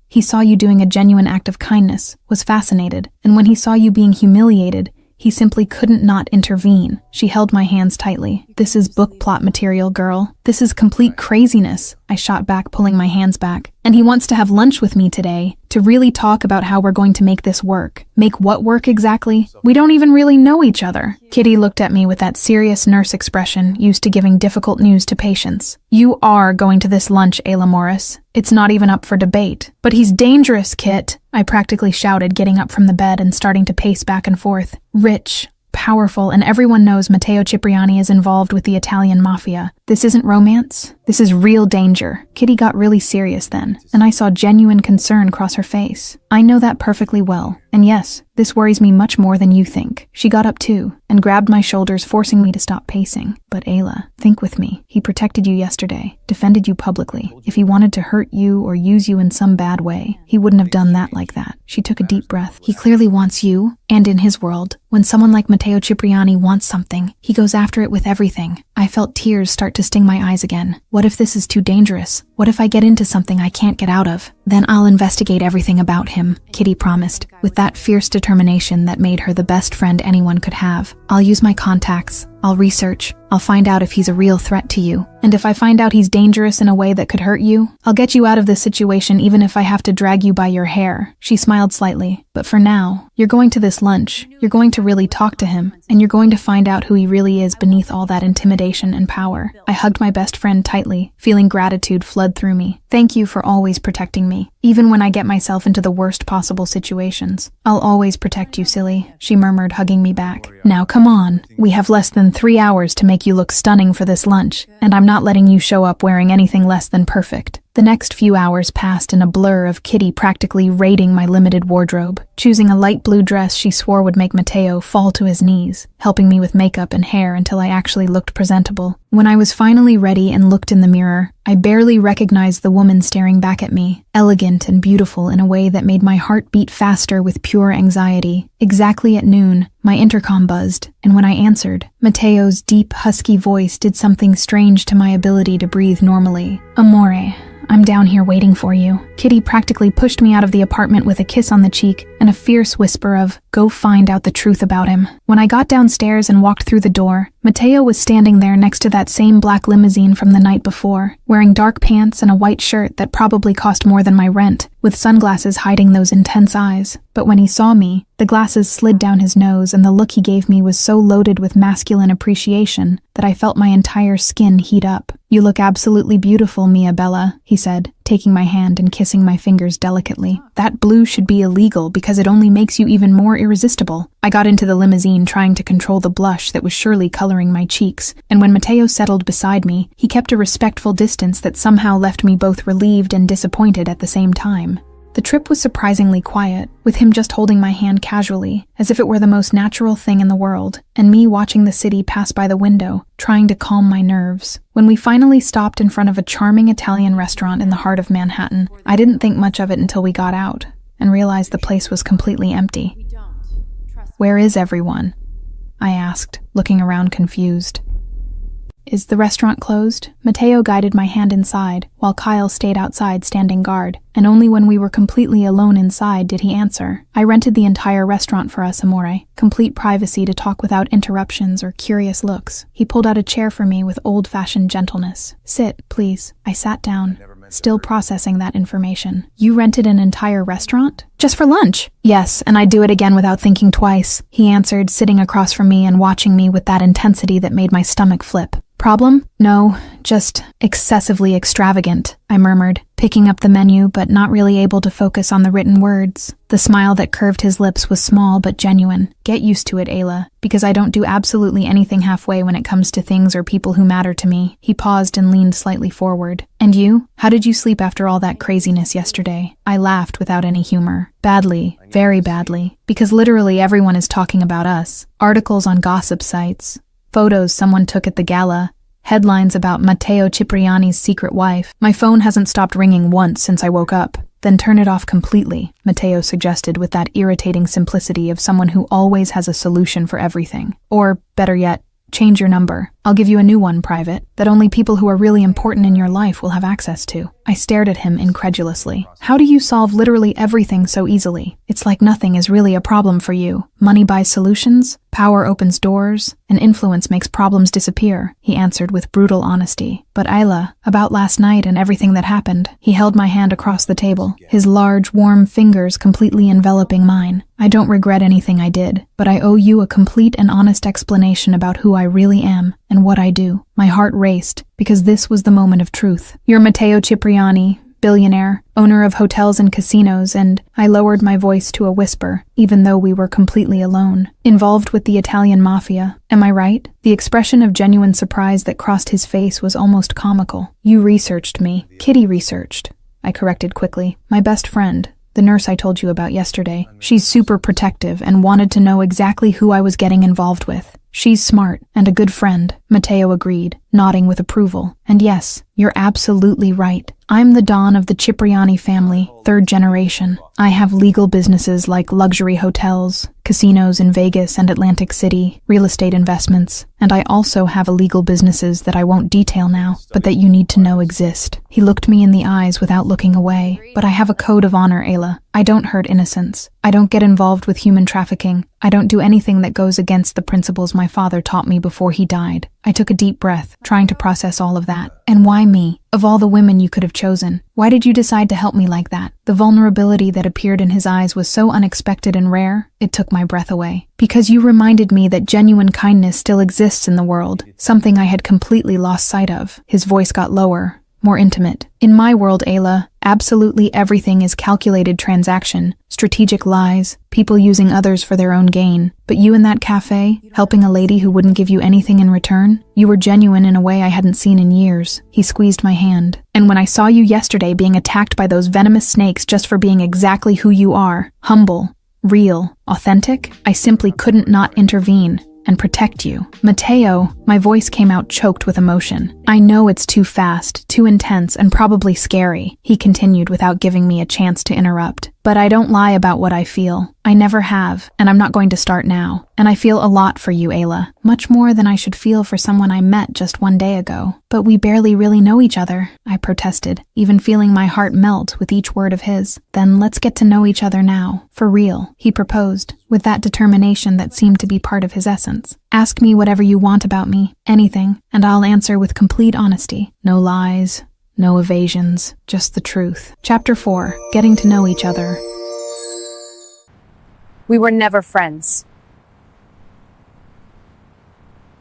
[SPEAKER 2] He saw you doing a genuine act of kindness, was fascinated, and when he saw you being humiliated, he simply couldn't not intervene. She held my hands tightly. This is book plot material, girl. This is complete craziness, I shot back, pulling my hands back. And he wants to have lunch with me today, to really talk about how we're going to make this work. Make what work exactly? We don't even really know each other. Kitty looked at me with that serious nurse expression used to giving difficult news to patients. You are going to this lunch, Ayla Morris. It's not even up for debate. But he's dangerous, Kit, I practically shouted, getting up from the bed and starting to pace back and forth. Rich, powerful, and everyone knows Matteo Cipriani is involved with the Italian Mafia. This isn't romance. This is real danger. Kitty got really serious then, and I saw genuine concern cross her face. I know that perfectly well, and yes, this worries me much more than you think. She got up too, and grabbed my shoulders, forcing me to stop pacing. But Ayla, think with me. He protected you yesterday, defended you publicly. If he wanted to hurt you or use you in some bad way, he wouldn't have done that like that. She took a deep breath. He clearly wants you, and in his world, when someone like Matteo Cipriani wants something, he goes after it with everything. I felt tears start to sting my eyes again. What if this is too dangerous? What if I get into something I can't get out of? Then I'll investigate everything about him, Kitty promised, with that fierce determination that made her the best friend anyone could have. I'll use my contacts. I'll research. I'll find out if he's a real threat to you. And if I find out he's dangerous in a way that could hurt you, I'll get you out of this situation even if I have to drag you by your hair. She smiled slightly. But for now, you're going to this lunch. You're going to really talk to him, and you're going to find out who he really is beneath all that intimidation and power. I hugged my best friend tightly, feeling gratitude flood through me. Thank you for always protecting me, even when I get myself into the worst possible situations. I'll always protect you, silly, she murmured, hugging me back. Now come on. We have less than 3 hours to make you look stunning for this lunch, and I'm not letting you show up wearing anything less than perfect. The next few hours passed in a blur of Kitty practically raiding my limited wardrobe, choosing a light blue dress she swore would make Matteo fall to his knees, helping me with makeup and hair until I actually looked presentable. When I was finally ready and looked in the mirror, I barely recognized the woman staring back at me, elegant and beautiful in a way that made my heart beat faster with pure anxiety. Exactly at noon, my intercom buzzed, and when I answered, Matteo's deep, husky voice did something strange to my ability to breathe normally. Amore, I'm down here waiting for you. Kitty practically pushed me out of the apartment with a kiss on the cheek and a fierce whisper of, go find out the truth about him. When I got downstairs and walked through the door, Matteo was standing there next to that same black limousine from the night before, wearing dark pants and a white shirt that probably cost more than my rent, with sunglasses hiding those intense eyes. But when he saw me, the glasses slid down his nose and the look he gave me was so loaded with masculine appreciation that I felt my entire skin heat up. You look absolutely beautiful, Mia Bella, he said, taking my hand and kissing my fingers delicately. That blue should be illegal because it only makes you even more irresistible. I got into the limousine trying to control the blush that was surely coloring my cheeks, and when Matteo settled beside me, he kept a respectful distance that somehow left me both relieved and disappointed at the same time. The trip was surprisingly quiet, with him just holding my hand casually, as if it were the most natural thing in the world, and me watching the city pass by the window, trying to calm my nerves. When we finally stopped in front of a charming Italian restaurant in the heart of Manhattan, I didn't think much of it until we got out, and realized the place was completely empty. Where is everyone? I asked, looking around confused. Is the restaurant closed? Matteo guided my hand inside, while Kyle stayed outside standing guard, and only when we were completely alone inside did he answer. I rented the entire restaurant for us, Amore. Complete privacy to talk without interruptions or curious looks. He pulled out a chair for me with old-fashioned gentleness. Sit, please. I sat down, still processing that information. You rented an entire restaurant? Just for lunch? Yes, and I'd do it again without thinking twice, he answered, sitting across from me and watching me with that intensity that made my stomach flip. Problem? No, just excessively extravagant, I murmured, picking up the menu but not really able to focus on the written words. The smile that curved his lips was small but genuine. Get used to it, Ayla, because I don't do absolutely anything halfway when it comes to things or people who matter to me. He paused and leaned slightly forward. And you? How did you sleep after all that craziness yesterday? I laughed without any humor. Badly, very badly, because literally everyone is talking about us. Articles on gossip sites, photos someone took at the gala, headlines about Matteo Cipriani's secret wife. My phone hasn't stopped ringing once since I woke up. Then turn it off completely, Matteo suggested with that irritating simplicity of someone who always has a solution for everything. Or, better yet, change your number. I'll give you a new one, private, that only people who are really important in your life will have access to. I stared at him incredulously. How do you solve literally everything so easily? It's like nothing is really a problem for you. Money buys solutions, power opens doors, and influence makes problems disappear, he answered with brutal honesty. But Ayla, about last night and everything that happened, he held my hand across the table, his large, warm fingers completely enveloping mine. I don't regret anything I did, but I owe you a complete and honest explanation about who I really am and what I do. My heart raced, because this was the moment of truth. You're Matteo Cipriani, billionaire, owner of hotels and casinos, and I lowered my voice to a whisper, even though we were completely alone. Involved with the Italian Mafia, am I right? The expression of genuine surprise that crossed his face was almost comical. You researched me. Kitty researched, I corrected quickly. My best friend, the nurse I told you about yesterday. She's super protective and wanted to know exactly who I was getting involved with. She's smart and a good friend, Matteo agreed, nodding with approval. And yes, you're absolutely right. I'm the Don of the Cipriani family, third generation. I have legal businesses like luxury hotels, casinos in Vegas and Atlantic City, real estate investments, and I also have illegal businesses that I won't detail now, but that you need to know exist. He looked me in the eyes without looking away. But I have a code of honor, Ayla. I don't hurt innocents. I don't get involved with human trafficking. I don't do anything that goes against the principles my father taught me before he died. I took a deep breath, trying to process all of that. And why me? Of all the women you could have chosen, why did you decide to help me like that? The vulnerability that appeared in his eyes was so unexpected and rare, it took my breath away. Because you reminded me that genuine kindness still exists in the world, something I had completely lost sight of. His voice got lower, more intimate. In my world, Ayla, absolutely everything is calculated transaction, strategic lies, people using others for their own gain. But you in that cafe, helping a lady who wouldn't give you anything in return, you were genuine in a way I hadn't seen in years. He squeezed my hand. And when I saw you yesterday being attacked by those venomous snakes just for being exactly who you are, humble, real, authentic, I simply couldn't not intervene and protect you. Matteo, my voice came out choked with emotion. I know it's too fast, too intense, and probably scary, he continued without giving me a chance to interrupt. But I don't lie about what I feel. I never have, and I'm not going to start now. And I feel a lot for you, Ayla. Much more than I should feel for someone I met just one day ago. But we barely really know each other, I protested, even feeling my heart melt with each word of his. Then let's get to know each other now, for real, he proposed, with that determination that seemed to be part of his essence. Ask me whatever you want about me, anything, and I'll answer with complete honesty. No lies. No evasions, just the truth. Chapter 4, Getting to Know Each Other.
[SPEAKER 3] We were never friends.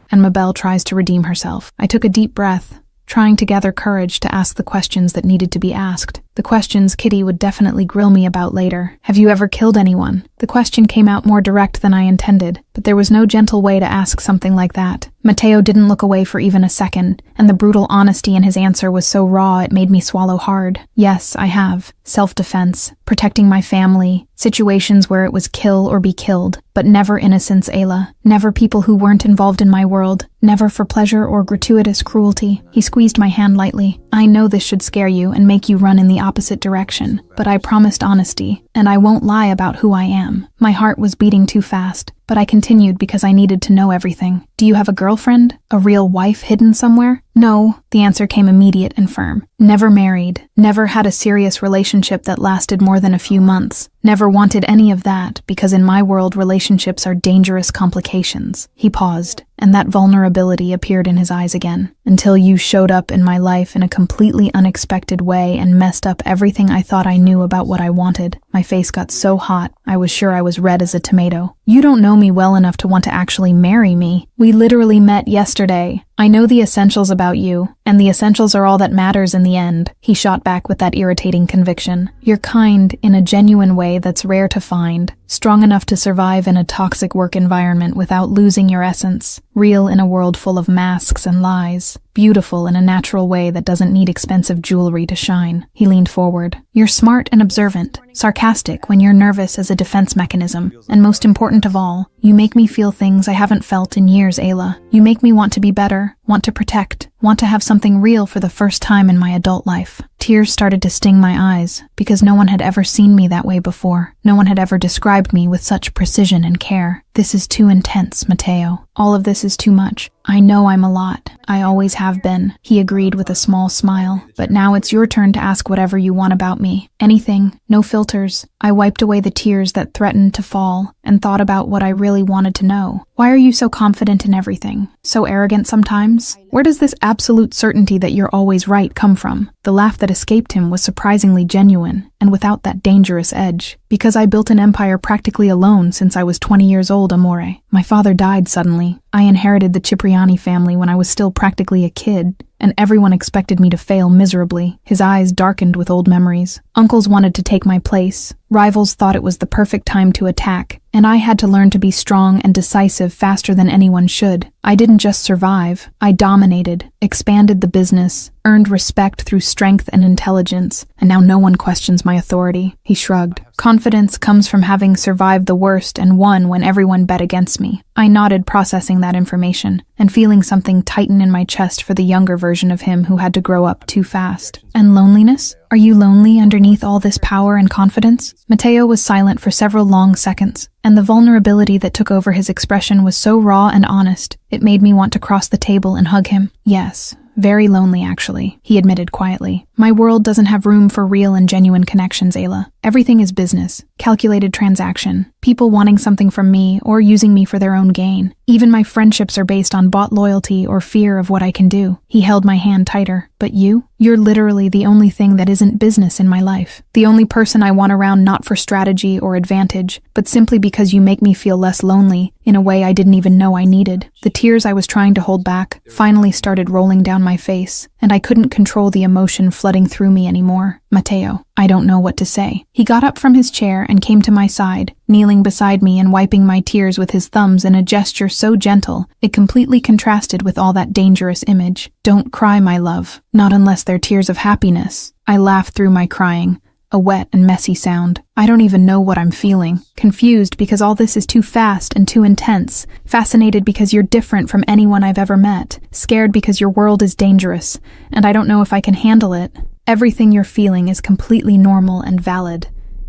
[SPEAKER 2] And Mabel tries to redeem herself. I took a deep breath, trying to gather courage to ask the questions that needed to be asked. The questions Kitty would definitely grill me about later. Have you ever killed anyone? The question came out more direct than I intended, but there was no gentle way to ask something like that. Matteo didn't look away for even a second, and the brutal honesty in his answer was so raw it made me swallow hard. Yes, I have. Self-defense, protecting my family, situations where it was kill or be killed, but never innocence, Ayla. Never people who weren't involved in my world. Never for pleasure or gratuitous cruelty. He squeezed my hand lightly. I know this should scare you and make you run in the opposite direction, but I promised honesty, and I won't lie about who I am. My heart was beating too fast, but I continued because I needed to know everything. Do you have a girlfriend? A real wife hidden somewhere? No, the answer came immediate and firm. Never married. Never had a serious relationship that lasted more than a few months. Never wanted any of that, because in my world relationships are dangerous complications. He paused, and that vulnerability appeared in his eyes again. Until you showed up in my life in a completely unexpected way and messed up everything I thought I knew about what I wanted. My face got so hot, I was sure I was red as a tomato. You don't know me well enough to want to actually marry me. We literally met yesterday. I know the essentials about you, and the essentials are all that matters in the end, he shot back with that irritating conviction. You're kind in a genuine way that's rare to find, strong enough to survive in a toxic work environment without losing your essence, real in a world full of masks and lies, beautiful in a natural way that doesn't need expensive jewelry to shine. He leaned forward. You're smart and observant, sarcastic when you're nervous as a defense mechanism, and most important of all, you make me feel things I haven't felt in years, Ayla. You make me want to be better, want to protect, want to have something real for the first time in my adult life. Tears started to sting my eyes, because no one had ever seen me that way before. No one had ever described me with such precision and care. This is too intense, Mateo. All of this is too much. I know I'm a lot. I always have been, he agreed with a small smile. But now it's your turn to ask whatever you want about me. Anything, no filters. I wiped away the tears that threatened to fall and thought about what I really wanted to know. Why are you so confident in everything? So arrogant sometimes? Where does this absolute certainty that you're always right come from? The laugh that escaped him was surprisingly genuine and without that dangerous edge. Because I built an empire practically alone since I was 20 years old, Amore. My father died suddenly. I inherited the Cipriani family when I was still practically a kid, and everyone expected me to fail miserably. His eyes darkened with old memories. Uncles wanted to take my place. Rivals thought it was the perfect time to attack, and I had to learn to be strong and decisive faster than anyone should. I didn't just survive. I dominated, expanded the business, earned respect through strength and intelligence, and now no one questions my authority. He shrugged. Confidence comes from having survived the worst and won when everyone bet against me. I nodded, processing that information, and feeling something tighten in my chest for the younger version of him who had to grow up too fast. And loneliness? Are you lonely underneath all this power and confidence? Mateo was silent for several long seconds, and the vulnerability that took over his expression was so raw and honest, it made me want to cross the table and hug him. Yes, very lonely actually, he admitted quietly. My world doesn't have room for real and genuine connections, Ayla. Everything is business, calculated transaction, people wanting something from me or using me for their own gain. Even my friendships are based on bought loyalty or fear of what I can do. He held my hand tighter. But you're literally the only thing that isn't business in my life. The only person I want around, not for strategy or advantage, but simply because you make me feel less lonely in a way I didn't even know I needed. The tears I was trying to hold back finally started rolling down my face, and I couldn't control the emotion flooding through me anymore. Mateo, I don't know what to say. He got up from his chair and came to my side, kneeling beside me and wiping my tears with his thumbs in a gesture so gentle, it completely contrasted with all that dangerous image. Don't cry, my love. Not unless they're tears of happiness. I laughed through my crying, a wet and messy sound. I don't even know what I'm feeling. Confused because all this is too fast and too intense. Fascinated because you're different from anyone I've ever met. Scared because your world is dangerous, and I don't know if I can handle it. Everything you're feeling is completely normal and valid,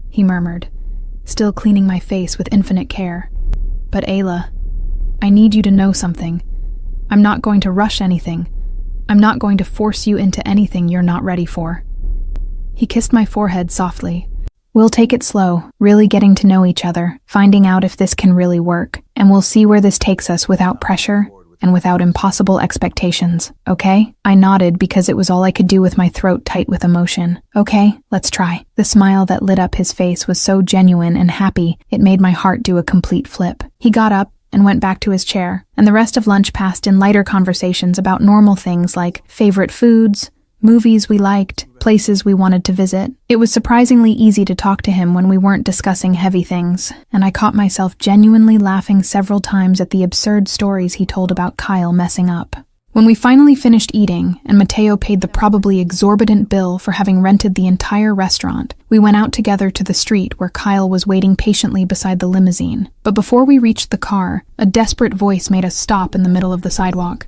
[SPEAKER 2] he murmured, still cleaning my face with infinite care. But Ayla, I need you to know something. I'm not going to rush anything. I'm not going to force you into anything you're not ready for. He kissed my forehead softly. We'll take it slow, really getting to know each other, finding out if this can really work, and we'll see where this takes us without pressure and without impossible expectations, okay? I nodded because it was all I could do with my throat tight with emotion. Okay, let's try. The smile that lit up his face was so genuine and happy, it made my heart do a complete flip. He got up and went back to his chair, and the rest of lunch passed in lighter conversations about normal things like favorite foods, movies we liked, places we wanted to visit. It was surprisingly easy to talk to him when we weren't discussing heavy things, and I caught myself genuinely laughing several times at the absurd stories he told about Kyle messing up. When we finally finished eating, and Mateo paid the probably exorbitant bill for having rented the entire restaurant, we went out together to the street where Kyle was waiting patiently beside the limousine. But before we reached the car, a desperate voice made us stop in the middle of the sidewalk.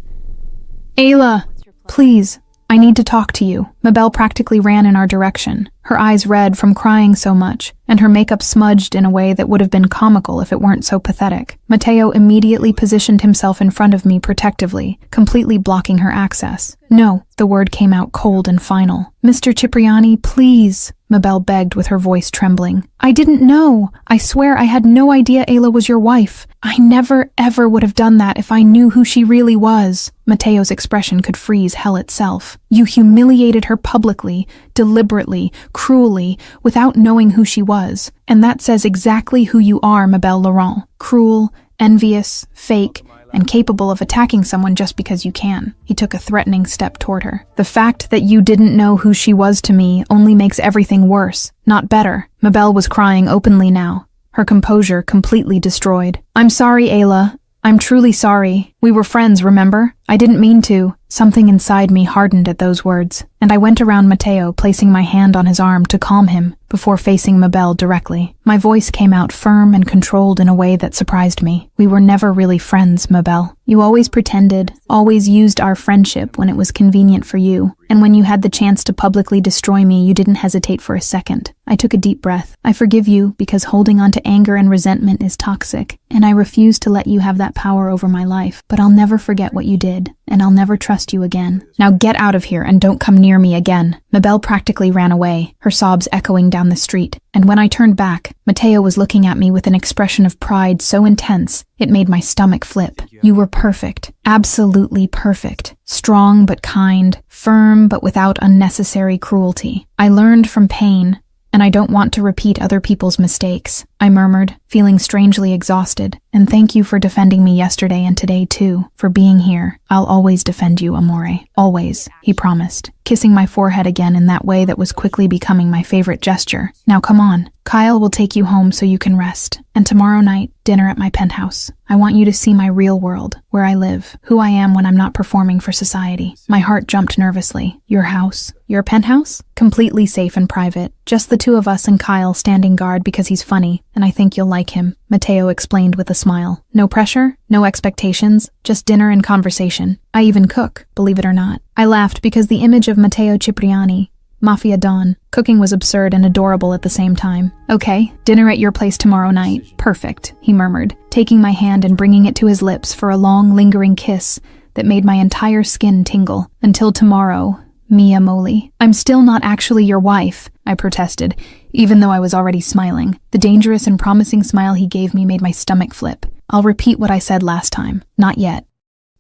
[SPEAKER 2] Ayla, please. I need to talk to you. Mabel practically ran in our direction, her eyes red from crying so much, and her makeup smudged in a way that would have been comical if it weren't so pathetic. Mateo immediately positioned himself in front of me protectively, completely blocking her access. No, the word came out cold and final. Mr. Cipriani, please, Mabel begged with her voice trembling. I didn't know. I swear I had no idea Ayla was your wife. I never, ever would have done that if I knew who she really was. Mateo's expression could freeze hell itself. You humiliated her her publicly, deliberately, cruelly, without knowing who she was. And that says exactly who you are, Mabel Laurent. Cruel, envious, fake, and capable of attacking someone just because you can. He took a threatening step toward her. The fact that you didn't know who she was to me only makes everything worse, not better. Mabel was crying openly now, her composure completely destroyed. I'm sorry, Ayla. I'm truly sorry. We were friends, remember? I didn't mean to. Something inside me hardened at those words, and I went around Mateo, placing my hand on his arm to calm him before facing Mabel directly. My voice came out firm and controlled in a way that surprised me. We were never really friends, Mabel. You always pretended, always used our friendship when it was convenient for you, and when you had the chance to publicly destroy me, you didn't hesitate for a second. I took a deep breath. I forgive you because holding on to anger and resentment is toxic, and I refuse to let you have that power over my life, but I'll never forget what you did, and I'll never trust you again. Now get out of here and don't come near me again. Mabel practically ran away, her sobs echoing down the street, and when I turned back, Mateo was looking at me with an expression of pride so intense, it made my stomach flip. You were perfect, absolutely perfect. Strong but kind, firm but without unnecessary cruelty. I learned from pain, and I don't want to repeat other people's mistakes, I murmured, feeling strangely exhausted. And thank you for defending me yesterday and today too, for being here. I'll always defend you, Amore. Always, he promised, kissing my forehead again in that way that was quickly becoming my favorite gesture. Now come on. Kyle will take you home so you can rest. And tomorrow night, dinner at my penthouse. I want you to see my real world, where I live, who I am when I'm not performing for society. My heart jumped nervously. Your house? Your penthouse? Completely safe and private. Just the two of us and Kyle standing guard because he's funny, and I think you'll like him, Mateo explained with a smile. No pressure, no expectations, just dinner and conversation. I even cook, believe it or not. I laughed because the image of Matteo Cipriani, Mafia Don, cooking was absurd and adorable at the same time. Okay, dinner at your place tomorrow night. Perfect, he murmured, taking my hand and bringing it to his lips for a long, lingering kiss that made my entire skin tingle. Until tomorrow, Mia Moli. I'm still not actually your wife, I protested, even though I was already smiling. The dangerous and promising smile he gave me made my stomach flip. I'll repeat what I said last time. Not yet.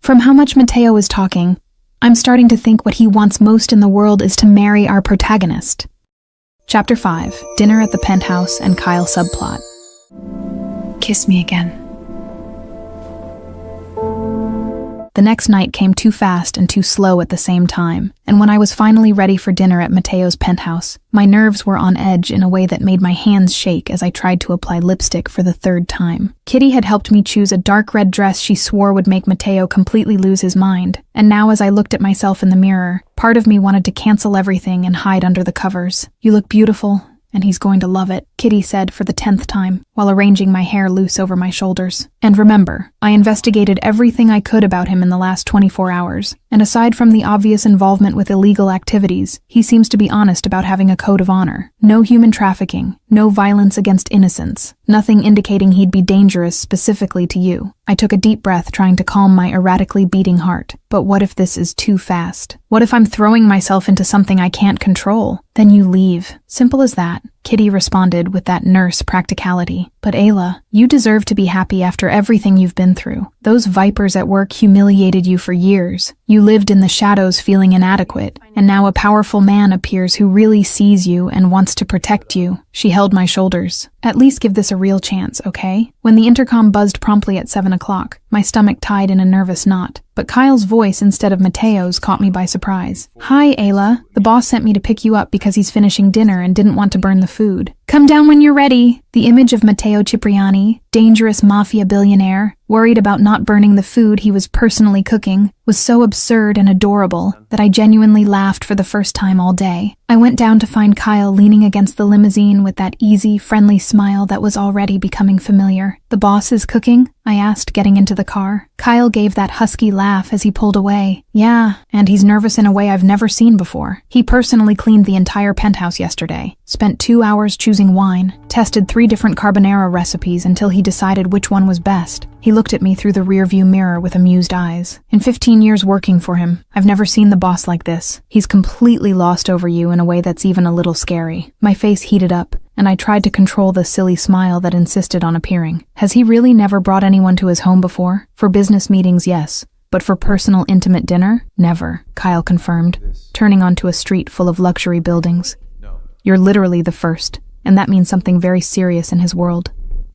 [SPEAKER 2] From how much Mateo was talking, I'm starting to think what he wants most in the world is to marry our protagonist. Chapter 5. Dinner at the Penthouse and Kyle subplot.
[SPEAKER 3] Kiss me again.
[SPEAKER 2] The next night came too fast and too slow at the same time, and when I was finally ready for dinner at Mateo's penthouse, my nerves were on edge in a way that made my hands shake as I tried to apply lipstick for the third time. Kitty had helped me choose a dark red dress she swore would make Mateo completely lose his mind, and now as I looked at myself in the mirror, part of me wanted to cancel everything and hide under the covers. You look beautiful, and he's going to love it, Kitty said for the 10th time, while arranging my hair loose over my shoulders. And remember, I investigated everything I could about him in the last 24 hours, and aside from the obvious involvement with illegal activities, he seems to be honest about having a code of honor. No human trafficking, no violence against innocents, nothing indicating he'd be dangerous specifically to you. I took a deep breath, trying to calm my erratically beating heart. But what if this is too fast? What if I'm throwing myself into something I can't control? Then you leave. Simple as that. Kitty responded with that nurse practicality. But Ayla, you deserve to be happy after everything you've been through. Those vipers at work humiliated you for years. You lived in the shadows feeling inadequate, and now a powerful man appears who really sees you and wants to protect you. She held my shoulders. At least give this a real chance, okay? When the intercom buzzed promptly at 7 o'clock, my stomach tied in a nervous knot. But Kyle's voice instead of Mateo's caught me by surprise. Hi, Ayla. The boss sent me to pick you up because he's finishing dinner and didn't want to burn the food. Come down when you're ready. The image of Matteo Cipriani, dangerous mafia billionaire, worried about not burning the food he was personally cooking, was so absurd and adorable that I genuinely laughed for the first time all day. I went down to find Kyle leaning against the limousine with that easy, friendly smile that was already becoming familiar. The boss is cooking? I asked, getting into the car. Kyle gave that husky laugh as he pulled away. Yeah, and he's nervous in a way I've never seen before. He personally cleaned the entire penthouse yesterday, spent 2 hours choosing wine, tested 3 different carbonara recipes until he decided which one was best. He looked at me through the rearview mirror with amused eyes. In 15 years working for him, I've never seen the boss like this. He's completely lost over you in a way that's even a little scary. My face heated up, and I tried to control the silly smile that insisted on appearing. Has he really never brought anyone to his home before? For business meetings, yes. But for personal, intimate dinner, never, Kyle confirmed, turning onto a street full of luxury buildings. You're literally the first, and that means something very serious in his world.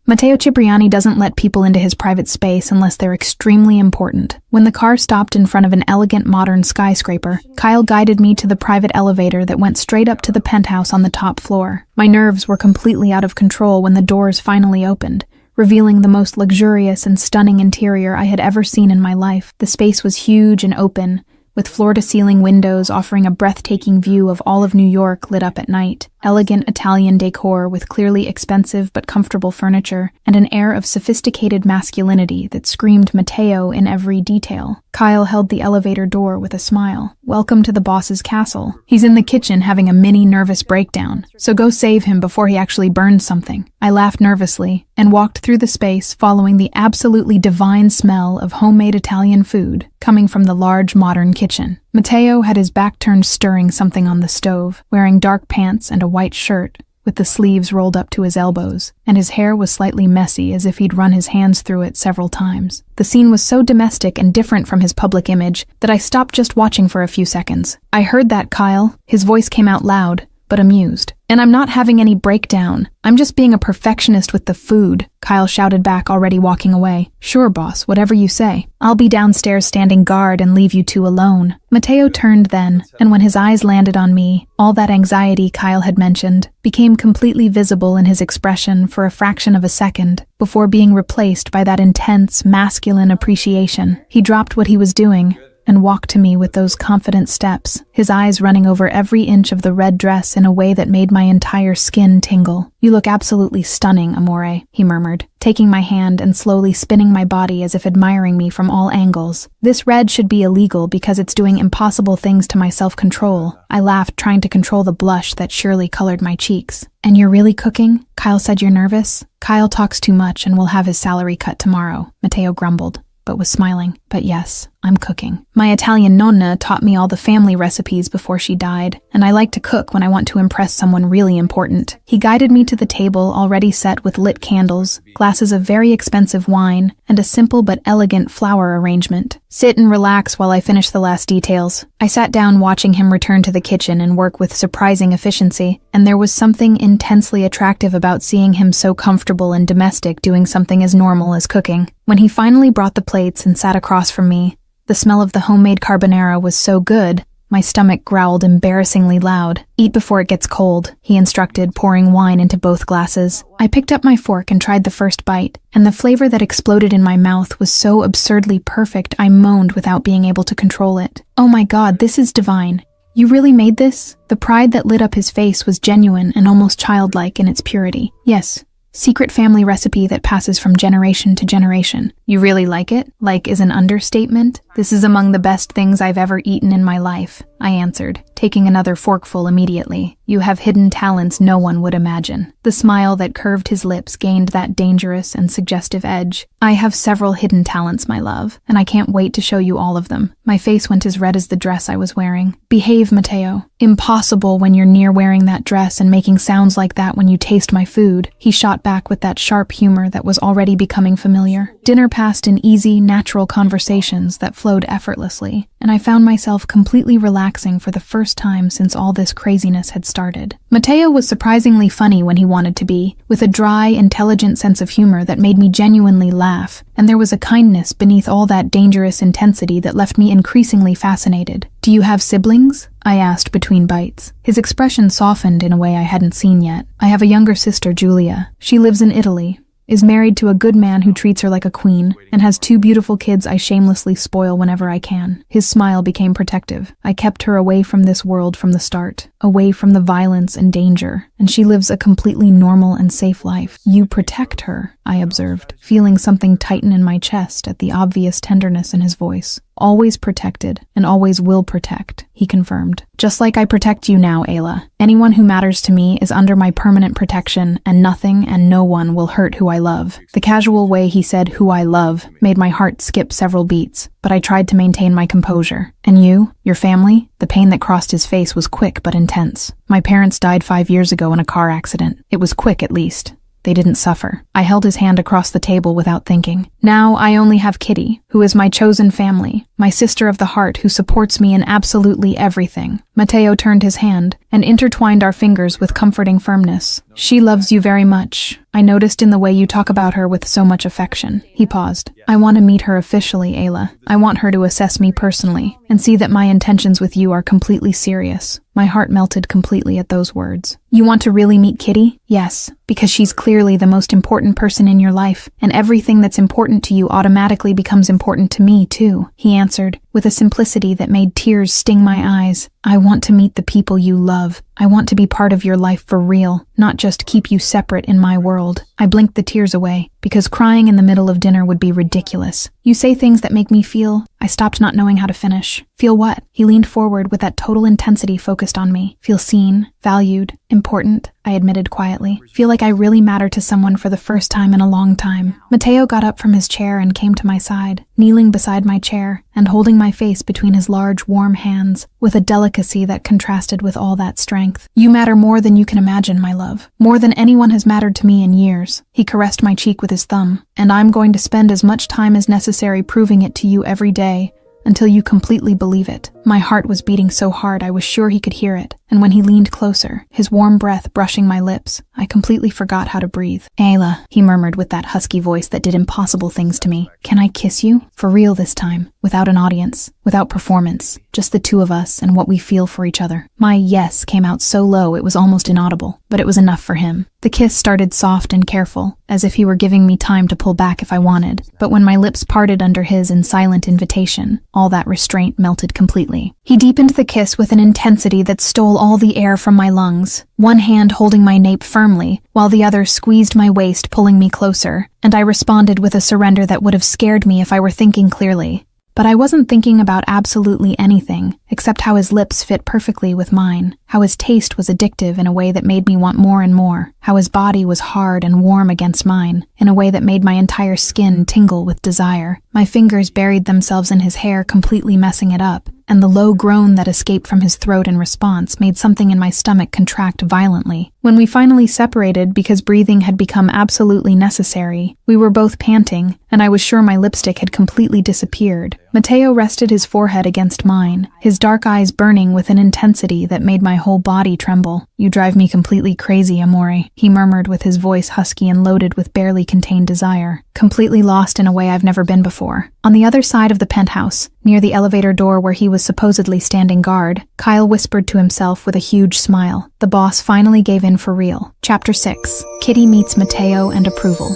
[SPEAKER 2] Matteo Cipriani doesn't let people into his private space unless they're extremely important. When the car stopped in front of an elegant modern skyscraper, Kyle guided me to the private elevator that went straight up to the penthouse on the top floor. My nerves were completely out of control when the doors finally opened, revealing the most luxurious and stunning interior I had ever seen in my life. The space was huge and open, with floor-to-ceiling windows offering a breathtaking view of all of New York lit up at night. Elegant Italian decor with clearly expensive but comfortable furniture, and an air of sophisticated masculinity that screamed Matteo in every detail. Kyle held the elevator door with a smile. Welcome to the boss's castle. He's in the kitchen having a mini nervous breakdown, so go save him before he actually burns something. I laughed nervously and walked through the space following the absolutely divine smell of homemade Italian food coming from the large modern kitchen. Matteo had his back turned stirring something on the stove, wearing dark pants and a white shirt, with the sleeves rolled up to his elbows, and his hair was slightly messy as if he'd run his hands through it several times. The scene was so domestic and different from his public image that I stopped just watching for a few seconds. I heard that, Kyle. His voice came out loud, but amused. And I'm not having any breakdown. I'm just being a perfectionist with the food, Kyle shouted back, already walking away. Sure, boss, whatever you say. I'll be downstairs standing guard and leave you two alone. Matteo turned then, and when his eyes landed on me, all that anxiety Kyle had mentioned became completely visible in his expression for a fraction of a second, before being replaced by that intense, masculine appreciation. He dropped what he was doing and walked to me with those confident steps, his eyes running over every inch of the red dress in a way that made my entire skin tingle. You look absolutely stunning, amore, he murmured, taking my hand and slowly spinning my body as if admiring me from all angles. This red should be illegal because it's doing impossible things to my self-control. I laughed, trying to control the blush that surely colored my cheeks. And you're really cooking? Kyle said you're nervous? Kyle talks too much and will have his salary cut tomorrow, Matteo grumbled, but was smiling. But yes, I'm cooking. My Italian nonna taught me all the family recipes before she died, and I like to cook when I want to impress someone really important. He guided me to the table already set with lit candles, glasses of very expensive wine, and a simple but elegant flower arrangement. Sit and relax while I finish the last details. I sat down watching him return to the kitchen and work with surprising efficiency, and there was something intensely attractive about seeing him so comfortable and domestic doing something as normal as cooking. When he finally brought the plates and sat across from me, the smell of the homemade carbonara was so good, my stomach growled embarrassingly loud. Eat before it gets cold, he instructed, pouring wine into both glasses. I picked up my fork and tried the first bite, and the flavor that exploded in my mouth was so absurdly perfect I moaned without being able to control it. Oh my God, this is divine. You really made this? The pride that lit up his face was genuine and almost childlike in its purity. Yes. Secret family recipe that passes from generation to generation. You really like it? Like is an understatement. This is among the best things I've ever eaten in my life, I answered, taking another forkful immediately. You have hidden talents no one would imagine. The smile that curved his lips gained that dangerous and suggestive edge. I have several hidden talents, my love, and I can't wait to show you all of them. My face went as red as the dress I was wearing. Behave, Matteo. Impossible when you're near wearing that dress and making sounds like that when you taste my food. He shot back with that sharp humor that was already becoming familiar. Dinner passed in easy, natural conversations that flowed effortlessly, and I found myself completely relaxing for the first time since all this craziness had started. Matteo was surprisingly funny when he wanted to be, with a dry, intelligent sense of humor that made me genuinely laugh, and there was a kindness beneath all that dangerous intensity that left me increasingly fascinated. Do you have siblings? I asked between bites. His expression softened in a way I hadn't seen yet. I have a younger sister, Julia. She lives in Italy, is married to a good man who treats her like a queen, and has 2 beautiful kids I shamelessly spoil whenever I can. His smile became protective. I kept her away from this world from the start, away from the violence and danger, and she lives a completely normal and safe life. You protect her, I observed, feeling something tighten in my chest at the obvious tenderness in his voice. Always protected, and always will protect, he confirmed. Just like I protect you now, Ayla. Anyone who matters to me is under my permanent protection, and nothing and no one will hurt who I love. The casual way he said who I love made my heart skip several beats, but I tried to maintain my composure. And you? Your family? The pain that crossed his face was quick but intense. My parents died 5 years ago in a car accident. It was quick, at least. They didn't suffer. I held his hand across the table without thinking. Now I only have Kitty, who is my chosen family, my sister of the heart who supports me in absolutely everything. Mateo turned his hand and intertwined our fingers with comforting firmness. She loves you very much. I noticed in the way you talk about her with so much affection. He paused. I want to meet her officially, Ayla. I want her to assess me personally and see that my intentions with you are completely serious. My heart melted completely at those words. You want to really meet Kitty? Yes, because she's clearly the most important person in your life, and everything that's important to you automatically becomes important to me, too, he answered, with a simplicity that made tears sting my eyes. I want to meet the people you love. I want to be part of your life for real, not just keep you separate in my world. I blinked the tears away, because crying in the middle of dinner would be ridiculous. You say things that make me feel... I stopped not knowing how to finish. Feel what? He leaned forward with that total intensity focused on me. Feel seen, valued, important, I admitted quietly. Feel like I really matter to someone for the first time in a long time. Mateo got up from his chair and came to my side, kneeling beside my chair and holding my face between his large, warm hands, with a delicacy that contrasted with all that strength. You matter more than you can imagine, my love. More than anyone has mattered to me in years. He caressed my cheek with his thumb, and I'm going to spend as much time as necessary proving it to you every day, until you completely believe it. My heart was beating so hard I was sure he could hear it, and when he leaned closer, his warm breath brushing my lips, I completely forgot how to breathe. Ayla, he murmured with that husky voice that did impossible things to me. Can I kiss you? For real this time, without an audience, without performance, just the two of us and what we feel for each other. My yes came out so low it was almost inaudible, but it was enough for him. The kiss started soft and careful, as if he were giving me time to pull back if I wanted, but when my lips parted under his in silent invitation, all that restraint melted completely. He deepened the kiss with an intensity that stole all the air from my lungs, one hand holding my nape firmly, while the other squeezed my waist, pulling me closer, and I responded with a surrender that would have scared me if I were thinking clearly. But I wasn't thinking about absolutely anything, except how his lips fit perfectly with mine, how his taste was addictive in a way that made me want more and more, how his body was hard and warm against mine, in a way that made my entire skin tingle with desire. My fingers buried themselves in his hair, completely messing it up, and the low groan that escaped from his throat in response made something in my stomach contract violently. When we finally separated because breathing had become absolutely necessary, we were both panting, and I was sure my lipstick had completely disappeared. Mateo rested his forehead against mine, his dark eyes burning with an intensity that made my whole body tremble. You drive me completely crazy, Amore, he murmured with his voice husky and loaded with barely contained desire, completely lost in a way I've never been before. On the other side of the penthouse, near the elevator door where he was supposedly standing guard, Kyle whispered to himself with a huge smile. The boss finally gave in for real. Chapter 6. Kitty meets Mateo and approval.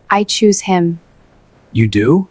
[SPEAKER 3] I choose him.
[SPEAKER 1] You do?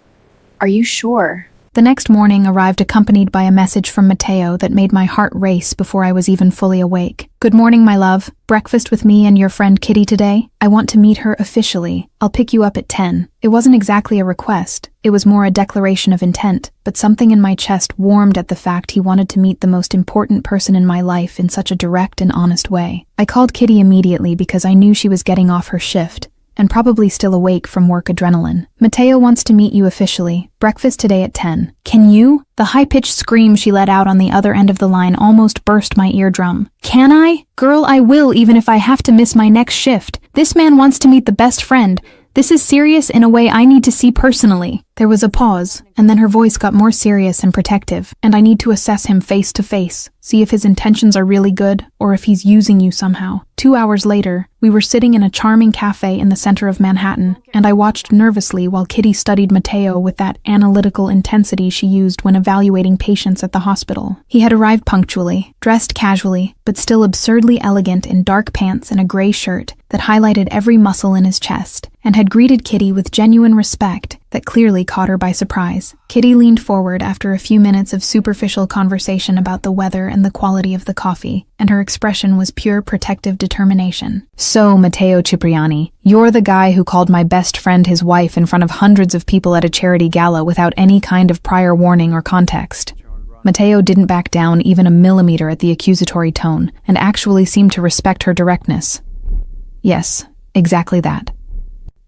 [SPEAKER 3] Are you sure?
[SPEAKER 2] The next morning arrived accompanied by a message from Mateo that made my heart race before I was even fully awake. Good morning, my love. Breakfast with me and your friend Kitty today? I want to meet her officially. I'll pick you up at 10. It wasn't exactly a request. It was more a declaration of intent, but something in my chest warmed at the fact he wanted to meet the most important person in my life in such a direct and honest way. I called Kitty immediately because I knew she was getting off her shift, and probably still awake from work adrenaline. Mateo wants to meet you officially. Breakfast today at 10. Can you? The high-pitched scream she let out on the other end of the line almost burst my eardrum. Can I? Girl, I will, even if I have to miss my next shift. This man wants to meet the best friend. This is serious in a way I need to see personally. There was a pause, and then her voice got more serious and protective, and I need to assess him face to face, see if his intentions are really good, or if he's using you somehow. 2 hours later, we were sitting in a charming cafe in the center of Manhattan, and I watched nervously while Kitty studied Mateo with that analytical intensity she used when evaluating patients at the hospital. He had arrived punctually, dressed casually, but still absurdly elegant in dark pants and a gray shirt that highlighted every muscle in his chest, and had greeted Kitty with genuine respect that clearly caught her by surprise. Kitty leaned forward after a few minutes of superficial conversation about the weather and the quality of the coffee, and her expression was pure protective determination. So, Matteo Cipriani, you're the guy who called my best friend his wife in front of hundreds of people at a charity gala without any kind of prior warning or context. Mateo didn't back down even a millimeter at the accusatory tone, and actually seemed to respect her directness. Yes, exactly that.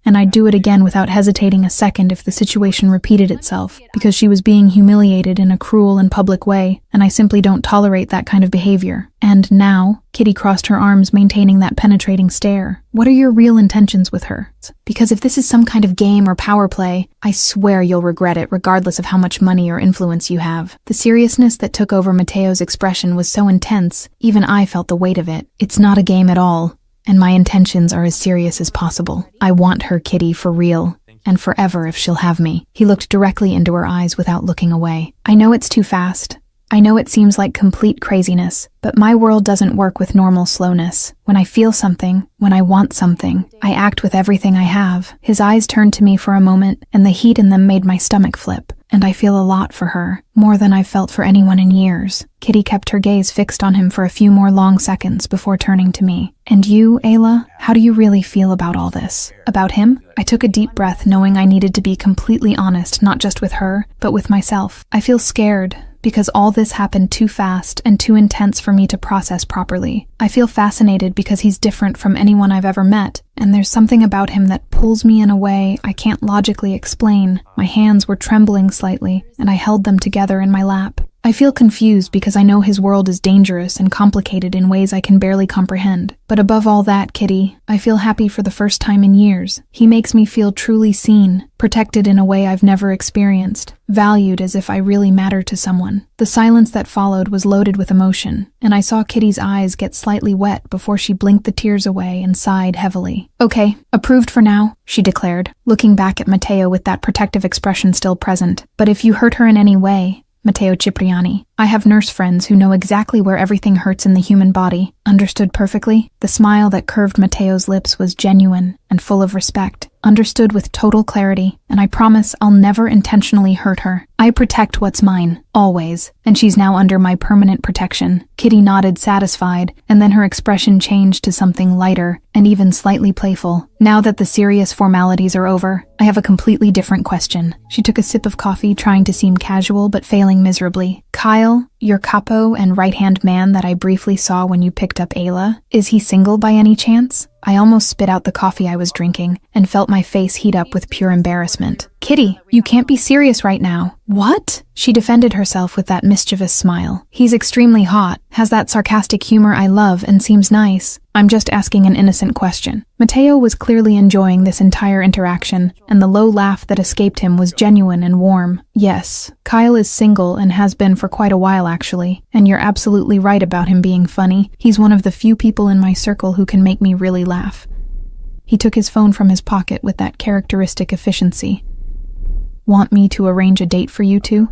[SPEAKER 2] and I'd do it again without hesitating a second if the situation repeated itself, because she was being humiliated in a cruel and public way, and I simply don't tolerate that kind of behavior. And now, Kitty crossed her arms, maintaining that penetrating stare. What are your real intentions with her? Because if this is some kind of game or power play, I swear you'll regret it regardless of how much money or influence you have. The seriousness that took over Mateo's expression was so intense, even I felt the weight of it. It's not a game at all, and my intentions are as serious as possible. I want her, Kitty, for real. And forever if she'll have me. He looked directly into her eyes without looking away. I know it's too fast. I know it seems like complete craziness, but my world doesn't work with normal slowness. When I feel something, when I want something, I act with everything I have. His eyes turned to me for a moment, and the heat in them made my stomach flip. And I feel a lot for her, more than I've felt for anyone in years. Kitty kept her gaze fixed on him for a few more long seconds before turning to me. And you, Ayla, how do you really feel about all this? About him? I took a deep breath, knowing I needed to be completely honest, not just with her, but with myself. I feel scared, because all this happened too fast and too intense for me to process properly. I feel fascinated because he's different from anyone I've ever met, and there's something about him that pulls me in a way I can't logically explain. My hands were trembling slightly, and I held them together in my lap. I feel confused because I know his world is dangerous and complicated in ways I can barely comprehend. But above all that, Kitty, I feel happy for the first time in years. He makes me feel truly seen, protected in a way I've never experienced, valued as if I really matter to someone. The silence that followed was loaded with emotion, and I saw Kitty's eyes get slightly wet before she blinked the tears away and sighed heavily. Okay, approved for now, she declared, looking back at Matteo with that protective expression still present. But if you hurt her in any way, Matteo Cipriani, I have nurse friends who know exactly where everything hurts in the human body. Understood perfectly? The smile that curved Matteo's lips was genuine and full of respect. Understood with total clarity, and I promise I'll never intentionally hurt her. I protect what's mine, always, and she's now under my permanent protection. Kitty nodded, satisfied, and then her expression changed to something lighter and even slightly playful. Now that the serious formalities are over, I have a completely different question. She took a sip of coffee, trying to seem casual but failing miserably. Kyle, your capo and right-hand man that I briefly saw when you picked up Ayla, is he single by any chance? I almost spit out the coffee I was drinking and felt my face heat up with pure embarrassment. Kitty, you can't be serious right now. What? She defended herself with that mischievous smile. He's extremely hot, has that sarcastic humor I love, and seems nice. I'm just asking an innocent question. Matteo was clearly enjoying this entire interaction, and the low laugh that escaped him was genuine and warm. Yes, Kyle is single and has been for quite a while actually, and you're absolutely right about him being funny. He's one of the few people in my circle who can make me really laugh. He took his phone from his pocket with that characteristic efficiency. Want me to arrange a date for you two?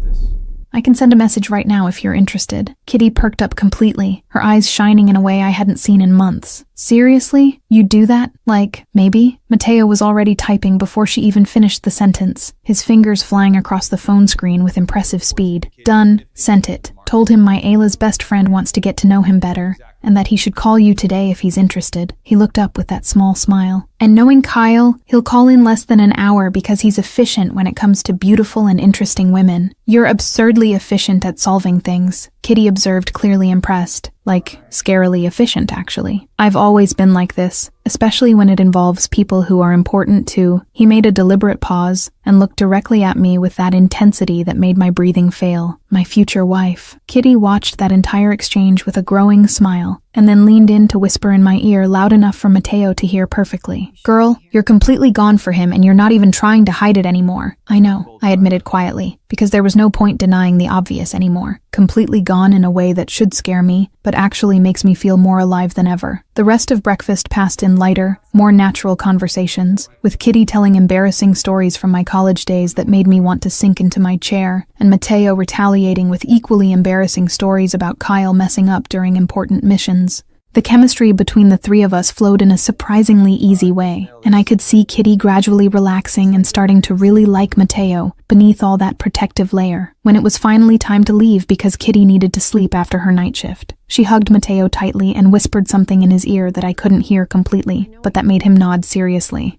[SPEAKER 2] I can send a message right now if you're interested. Kitty perked up completely, her eyes shining in a way I hadn't seen in months. Seriously? You'd do that? Like, maybe? Matteo was already typing before she even finished the sentence, his fingers flying across the phone screen with impressive speed. Done. Sent it. Told him my Ayla's best friend wants to get to know him better, and that he should call you today if he's interested. He looked up with that small smile. And knowing Kyle, he'll call in less than an hour because he's efficient when it comes to beautiful and interesting women. You're absurdly efficient at solving things, Kitty observed, clearly impressed. Like, scarily efficient, actually. I've always been like this, especially when it involves people who are important too. He made a deliberate pause and looked directly at me with that intensity that made my breathing fail. My future wife. Kitty watched that entire exchange with a growing smile, and then leaned in to whisper in my ear loud enough for Matteo to hear perfectly. Girl, you're completely gone for him and you're not even trying to hide it anymore. I know, I admitted quietly, because there was no point denying the obvious anymore. Completely gone in a way that should scare me, but actually makes me feel more alive than ever. The rest of breakfast passed in lighter, more natural conversations, with Kitty telling embarrassing stories from my college days that made me want to sink into my chair, and Matteo retaliating with equally embarrassing stories about Kyle messing up during important missions. The chemistry between the three of us flowed in a surprisingly easy way, and I could see Kitty gradually relaxing and starting to really like Matteo beneath all that protective layer. When it was finally time to leave because Kitty needed to sleep after her night shift, she hugged Matteo tightly and whispered something in his ear that I couldn't hear completely, but that made him nod seriously.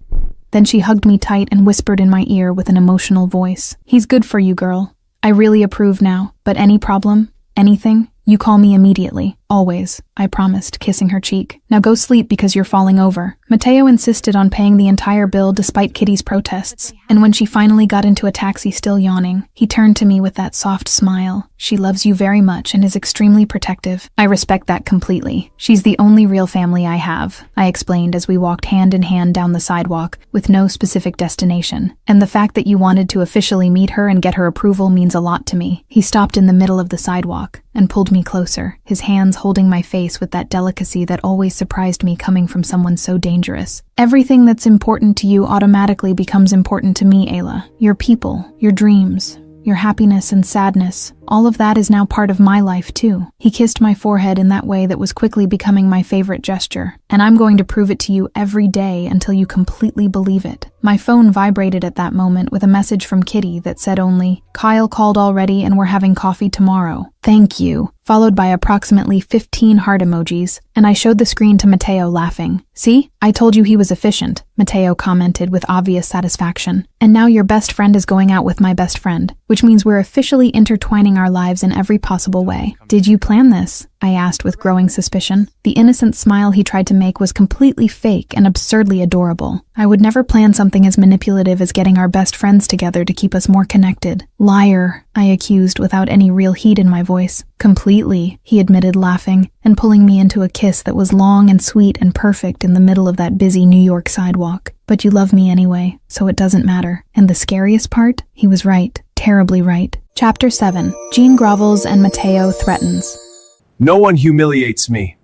[SPEAKER 2] Then she hugged me tight and whispered in my ear with an emotional voice. He's good for you, girl. I really approve now, but any problem? Anything? You call me immediately. Always, I promised, kissing her cheek. Now go sleep because you're falling over. Matteo insisted on paying the entire bill despite Kitty's protests, and when she finally got into a taxi still yawning, he turned to me with that soft smile. She loves you very much and is extremely protective. I respect that completely. She's the only real family I have, I explained as we walked hand in hand down the sidewalk with no specific destination. And the fact that you wanted to officially meet her and get her approval means a lot to me. He stopped in the middle of the sidewalk and pulled me closer, his hands holding my face with that delicacy that always surprised me coming from someone so dangerous. Everything that's important to you automatically becomes important to me, Ayla. Your people, your dreams, your happiness and sadness, all of that is now part of my life too. He kissed my forehead in that way that was quickly becoming my favorite gesture, and I'm going to prove it to you every day until you completely believe it. My phone vibrated at that moment with a message from Kitty that said only, "Kyle called already and we're having coffee tomorrow. Thank you," followed by approximately 15 heart emojis, and I showed the screen to Matteo laughing. "See? I told you he was efficient," Matteo commented with obvious satisfaction. "And now your best friend is going out with my best friend, which means we're officially intertwining our lives in every possible way." "Did you plan this?" I asked with growing suspicion. The innocent smile he tried to make was completely fake and absurdly adorable. I would never plan something as manipulative as getting our best friends together to keep us more connected. "Liar," I accused without any real heat in my voice. "Completely," he admitted, laughing and pulling me into a kiss that was long and sweet and perfect in the middle of that busy New York sidewalk. "But you love me anyway, so it doesn't matter." And the scariest part? He was right. Terribly right. Chapter 7. Jean grovels and Matteo threatens.
[SPEAKER 1] No one humiliates me.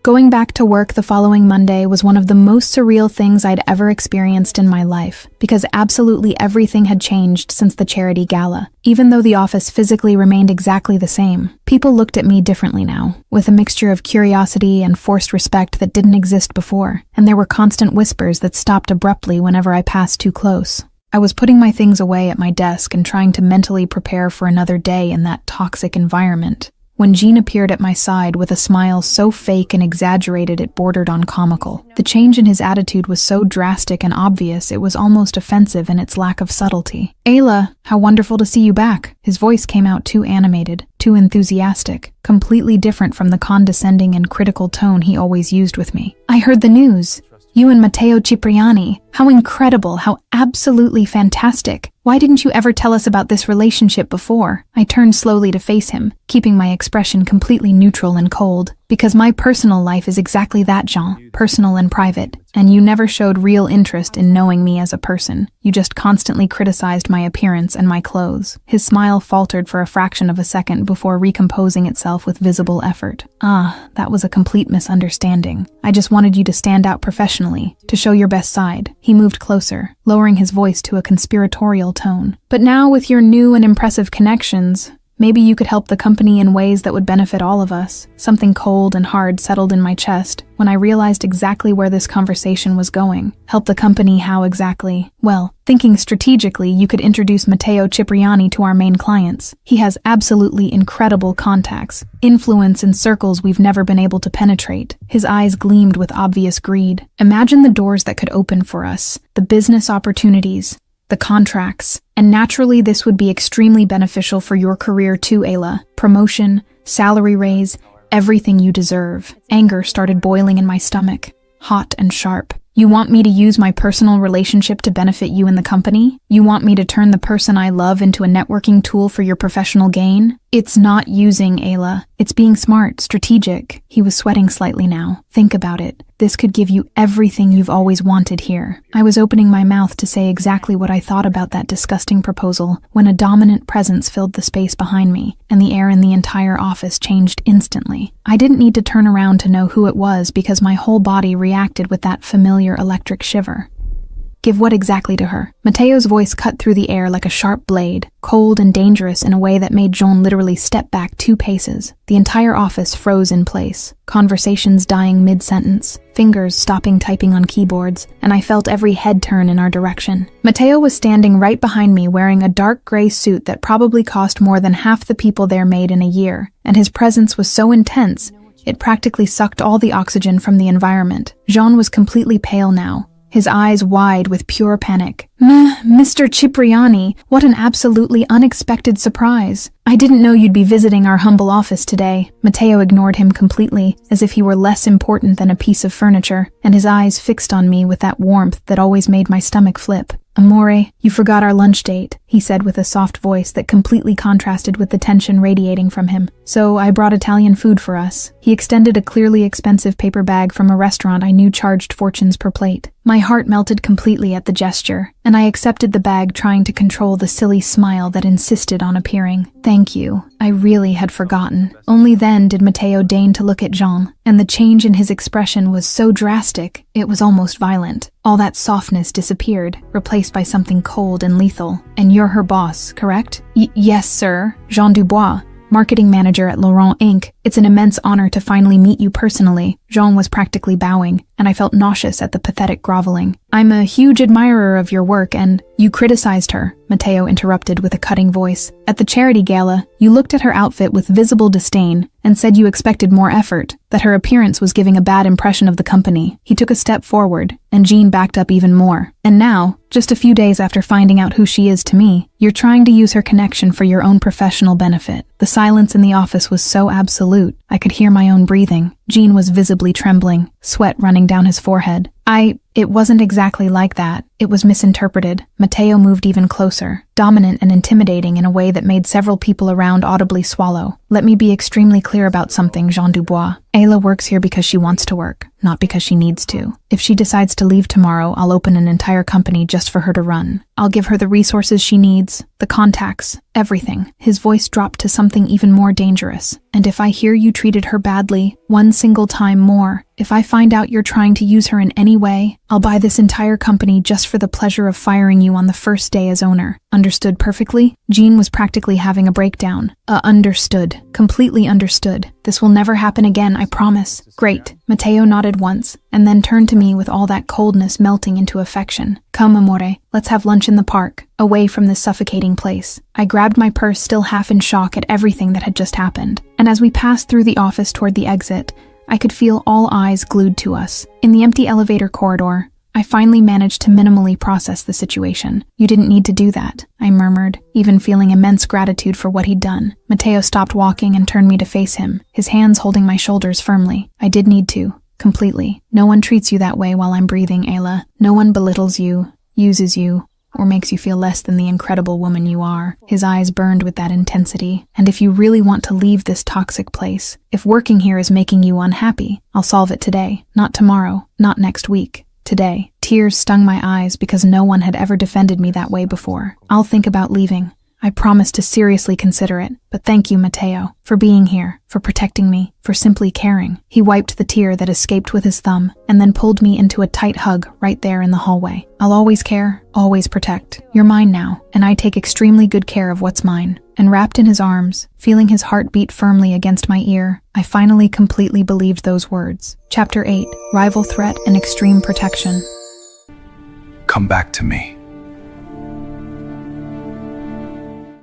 [SPEAKER 2] Going back to work the following Monday was one of the most surreal things I'd ever experienced in my life, because absolutely everything had changed since the charity gala. Even though the office physically remained exactly the same, people looked at me differently now, with a mixture of curiosity and forced respect that didn't exist before, and there were constant whispers that stopped abruptly whenever I passed too close. I was putting my things away at my desk and trying to mentally prepare for another day in that toxic environment, when Jean appeared at my side with a smile so fake and exaggerated it bordered on comical. The change in his attitude was so drastic and obvious it was almost offensive in its lack of subtlety. "Ayla, how wonderful to see you back." His voice came out too animated, too enthusiastic, completely different from the condescending and critical tone he always used with me. "I heard the news. You and Matteo Cipriani. How incredible, how absolutely fantastic. Why didn't you ever tell us about this relationship before?" I turned slowly to face him, keeping my expression completely neutral and cold. "Because my personal life is exactly that, Jean, personal and private, and you never showed real interest in knowing me as a person. You just constantly criticized my appearance and my clothes." His smile faltered for a fraction of a second before recomposing itself with visible effort. That was a complete misunderstanding. I just wanted you to stand out professionally, to show your best side." He moved closer, lowering his voice to a conspiratorial tone. "But now with your new and impressive connections, maybe you could help the company in ways that would benefit all of us." Something cold and hard settled in my chest when I realized exactly where this conversation was going. Help the company how exactly? Well, thinking strategically, you could introduce Matteo Cipriani to our main clients. He has absolutely incredible contacts, influence in circles we've never been able to penetrate. His eyes gleamed with obvious greed. "Imagine the doors that could open for us, the business opportunities, the contracts, and naturally this would be extremely beneficial for your career too, Ayla. Promotion, salary raise, everything you deserve." Anger started boiling in my stomach, hot and sharp. "You want me to use my personal relationship to benefit you and the company? You want me to turn the person I love into a networking tool for your professional gain?" "It's not using, Ayla. It's being smart, strategic." He was sweating slightly now. "Think about it. This could give you everything you've always wanted here." I was opening my mouth to say exactly what I thought about that disgusting proposal when a dominant presence filled the space behind me, and the air in the entire office changed instantly. I didn't need to turn around to know who it was because my whole body reacted with that familiar electric shiver. "Give what exactly to her?" Matteo's voice cut through the air like a sharp blade, cold and dangerous in a way that made Jean literally step back 2 paces. The entire office froze in place, conversations dying mid-sentence, fingers stopping typing on keyboards, and I felt every head turn in our direction. Matteo was standing right behind me wearing a dark gray suit that probably cost more than half the people there made in a year, and his presence was so intense, it practically sucked all the oxygen from the environment. Jean was completely pale now, his eyes wide with pure panic. Mr. Cipriani, what an absolutely unexpected surprise. I didn't know you'd be visiting our humble office today. Matteo ignored him completely, as if he were less important than a piece of furniture, and his eyes fixed on me with that warmth that always made my stomach flip. Amore, you forgot our lunch date, he said with a soft voice that completely contrasted with the tension radiating from him. So I brought Italian food for us. He extended a clearly expensive paper bag from a restaurant I knew charged fortunes per plate. My heart melted completely at the gesture, and I accepted the bag, trying to control the silly smile that insisted on appearing. Thank you. I really had forgotten. Only then did Matteo deign to look at Jean, and the change in his expression was so drastic, it was almost violent. All that softness disappeared, replaced by something cold and lethal. And you're her boss, correct? Yes, sir. Jean Dubois, marketing manager at Laurent Inc. It's an immense honor to finally meet you personally. Jean was practically bowing, and I felt nauseous at the pathetic groveling. I'm a huge admirer of your work, and you criticized her, Matteo interrupted with a cutting voice. At the charity gala, you looked at her outfit with visible disdain and said you expected more effort, that her appearance was giving a bad impression of the company. He took a step forward, and Jean backed up even more. And now, just a few days after finding out who she is to me, you're trying to use her connection for your own professional benefit. The silence in the office was so absolute, I could hear my own breathing. Jean was visibly trembling, sweat running down his forehead. It wasn't exactly like that. It was misinterpreted. Matteo moved even closer, dominant and intimidating in a way that made several people around audibly swallow. Let me be extremely clear about something, Jean Dubois. Ayla works here because she wants to work, not because she needs to. If she decides to leave tomorrow, I'll open an entire company just for her to run. I'll give her the resources she needs, the contacts, everything. His voice dropped to something even more dangerous. And if I hear you treated her badly, one single time more, if I find out you're trying to use her in any way, I'll buy this entire company just for the pleasure of firing you on the first day as owner. Understood perfectly? Jean was practically having a breakdown. Understood. Completely understood. This will never happen again, I promise. Great. Matteo nodded once, and then turned to me with all that coldness melting into affection. Come, amore, let's have lunch in the park, away from this suffocating place. I grabbed my purse, still half in shock at everything that had just happened. And as we passed through the office toward the exit, I could feel all eyes glued to us. In the empty elevator corridor, I finally managed to minimally process the situation. You didn't need to do that, I murmured, even feeling immense gratitude for what he'd done. Matteo stopped walking and turned me to face him, his hands holding my shoulders firmly. I did need to. Completely. No one treats you that way while I'm breathing, Ayla. No one belittles you, uses you, or makes you feel less than the incredible woman you are. His eyes burned with that intensity. And if you really want to leave this toxic place, if working here is making you unhappy, I'll solve it today. Not tomorrow, not next week. Today. Tears stung my eyes because no one had ever defended me that way before. I'll think about leaving. I promise to seriously consider it, but thank you, Matteo, for being here, for protecting me, for simply caring. He wiped the tear that escaped with his thumb, and then pulled me into a tight hug right there in the hallway. I'll always care, always protect. You're mine now, and I take extremely good care of what's mine. And wrapped in his arms, feeling his heart beat firmly against my ear, I finally completely believed those words. Chapter 8, Rival Threat and Extreme Protection.
[SPEAKER 1] Come back to me.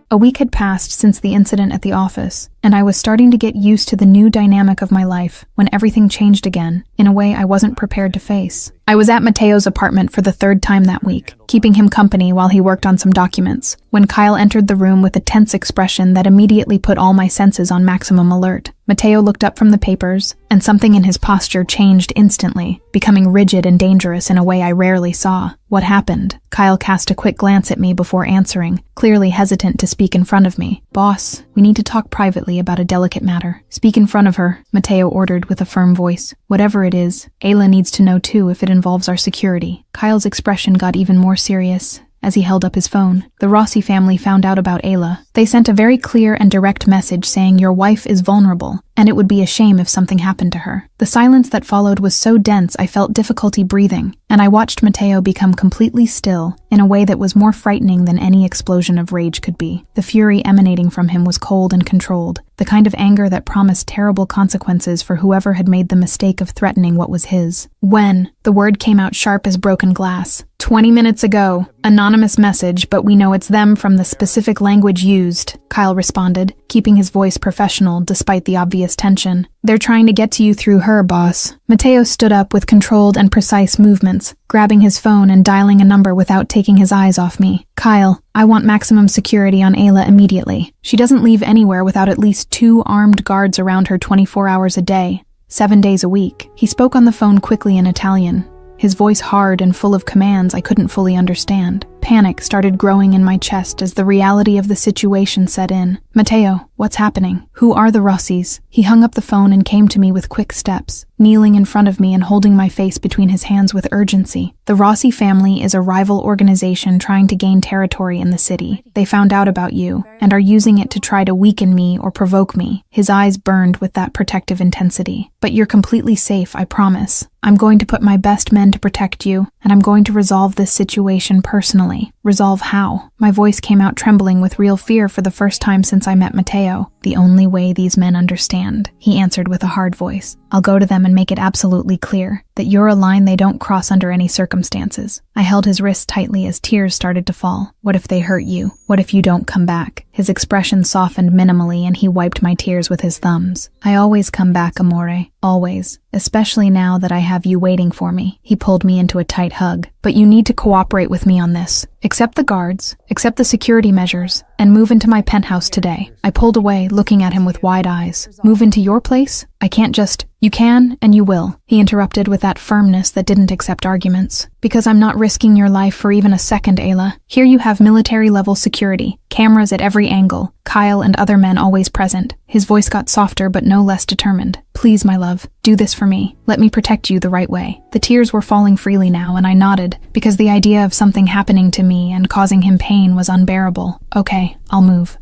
[SPEAKER 2] A week had passed since the incident at the office, and I was starting to get used to the new dynamic of my life when everything changed again, in a way I wasn't prepared to face. I was at Matteo's apartment for the third time that week, keeping him company while he worked on some documents, when Kyle entered the room with a tense expression that immediately put all my senses on maximum alert. Matteo looked up from the papers, and something in his posture changed instantly, becoming rigid and dangerous in a way I rarely saw. What happened? Kyle cast a quick glance at me before answering, clearly hesitant to speak in front of me. Boss, we need to talk privately about a delicate matter. Speak in front of her, Matteo ordered with a firm voice. Whatever it is, Ayla needs to know too if it involves our security. Kyle's expression got even more serious as he held up his phone. The Rossi family found out about Ayla. They sent a very clear and direct message saying your wife is vulnerable, and it would be a shame if something happened to her. The silence that followed was so dense I felt difficulty breathing, and I watched Matteo become completely still in a way that was more frightening than any explosion of rage could be. The fury emanating from him was cold and controlled, the kind of anger that promised terrible consequences for whoever had made the mistake of threatening what was his. When? The word came out sharp as broken glass. 20 minutes ago. Anonymous message, but we know it's them from the specific language used, Kyle responded, keeping his voice professional despite the obvious tension. "They're trying to get to you through her, boss." Mateo stood up with controlled and precise movements, grabbing his phone and dialing a number without taking his eyes off me. "Kyle, I want maximum security on Ayla immediately. She doesn't leave anywhere without at least 2 armed guards around her 24 hours a day, 7 days a week." He spoke on the phone quickly in Italian, his voice hard and full of commands I couldn't fully understand. Panic started growing in my chest as the reality of the situation set in. "Matteo, what's happening? Who are the Rossis?" He hung up the phone and came to me with quick steps, kneeling in front of me and holding my face between his hands with urgency. "The Rossi family is a rival organization trying to gain territory in the city. They found out about you and are using it to try to weaken me or provoke me." His eyes burned with that protective intensity. "But you're completely safe, I promise. I'm going to put my best men to protect you, and I'm going to resolve this situation personally." "Resolve how?" My voice came out trembling with real fear for the first time since I met Matteo. "The only way these men understand," he answered with a hard voice. "I'll go to them and make it absolutely clear that you're a line they don't cross under any circumstances." I held his wrist tightly as tears started to fall. "What if they hurt you? What if you don't come back?" His expression softened minimally and he wiped my tears with his thumbs. "I always come back, amore. Always. Especially now that I have you waiting for me." He pulled me into a tight hug. "But you need to cooperate with me on this. Accept the guards, accept the security measures, and move into my penthouse today." I pulled away, looking at him with wide eyes. "Move into your place? I can't just—" "You can, and you will," he interrupted with that firmness that didn't accept arguments. "Because I'm not risking your life for even a second, Ayla. Here you have military-level security, cameras at every angle, Kyle and other men always present." His voice got softer but no less determined. "Please, my love, do this for me. Let me protect you the right way." The tears were falling freely now, and I nodded, because the idea of something happening to me and causing him pain was unbearable. "Okay, I'll move.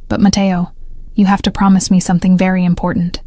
[SPEAKER 2] But Matteo, you have to promise me something very important."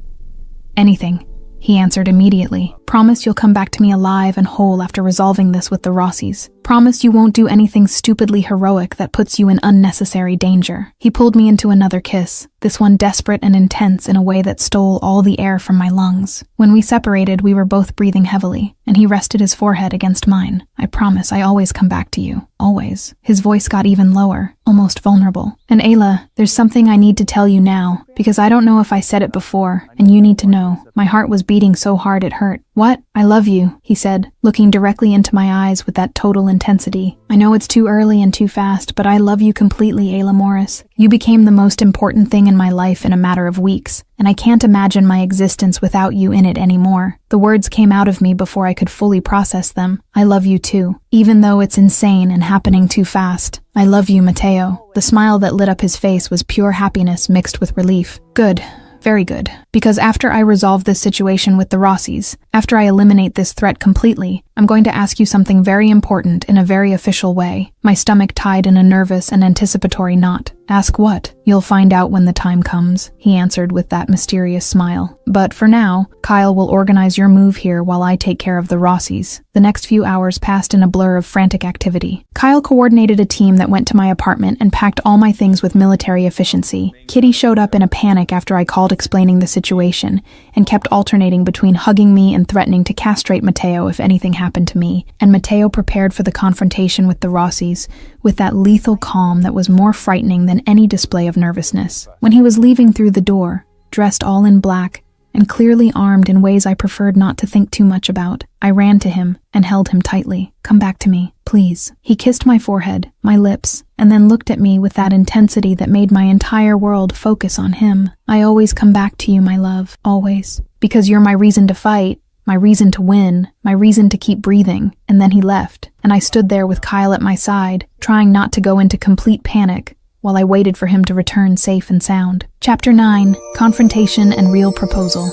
[SPEAKER 2] "Anything," he answered immediately. "Promise you'll come back to me alive and whole after resolving this with the Rossis. Promise you won't do anything stupidly heroic that puts you in unnecessary danger." He pulled me into another kiss, this one desperate and intense in a way that stole all the air from my lungs. When we separated, we were both breathing heavily, and he rested his forehead against mine. "I promise I always come back to you. Always." His voice got even lower, almost vulnerable. "And Ayla, there's something I need to tell you now, because I don't know if I said it before, and you need to know. My heart was beating so hard it hurt." "What?" "I love you," he said, looking directly into my eyes with that total intensity. "I know it's too early and too fast, but I love you completely, Ayla Morris. You became the most important thing in my life in a matter of weeks, and I can't imagine my existence without you in it anymore." The words came out of me before I could fully process them. "I love you too, even though it's insane and happening too fast. I love you, Matteo." The smile that lit up his face was pure happiness mixed with relief. "Good. Very good. Because after I resolve this situation with the Rossis, after I eliminate this threat completely, I'm going to ask you something very important in a very official way." My stomach tied in a nervous and anticipatory knot. "Ask what?" "You'll find out when the time comes," he answered with that mysterious smile. "But for now, Kyle will organize your move here while I take care of the Rossis." The next few hours passed in a blur of frantic activity. Kyle coordinated a team that went to my apartment and packed all my things with military efficiency. Kitty showed up in a panic after I called explaining the situation, and kept alternating between hugging me and threatening to castrate Matteo if anything happened to me. And Matteo prepared for the confrontation with the Rossis with that lethal calm that was more frightening than any display of nervousness. When he was leaving through the door, dressed all in black, and clearly armed in ways I preferred not to think too much about, I ran to him and held him tightly. "Come back to me, please." He kissed my forehead, my lips, and then looked at me with that intensity that made my entire world focus on him. "I always come back to you, my love, always. Because you're my reason to fight, my reason to win, my reason to keep breathing." And then he left, and I stood there with Kyle at my side, trying not to go into complete panic, while I waited for him to return safe and sound. Chapter 9. Confrontation and Real Proposal.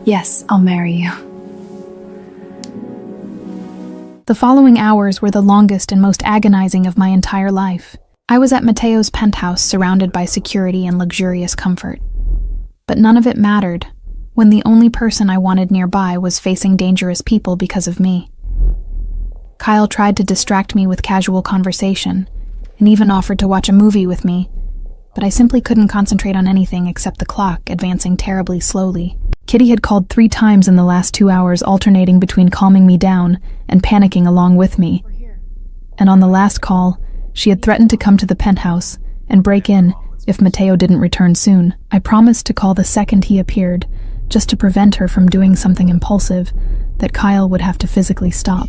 [SPEAKER 3] Yes, I'll marry you.
[SPEAKER 2] The following hours were the longest and most agonizing of my entire life. I was at Matteo's penthouse surrounded by security and luxurious comfort. But none of it mattered when the only person I wanted nearby was facing dangerous people because of me. Kyle tried to distract me with casual conversation, and even offered to watch a movie with me, but I simply couldn't concentrate on anything except the clock advancing terribly slowly. Kitty had called 3 times in the last 2 hours, alternating between calming me down and panicking along with me. And on the last call, she had threatened to come to the penthouse and break in If Mateo didn't return soon, I promised to call the second he appeared, just to prevent her from doing something impulsive that Kyle would have to physically stop.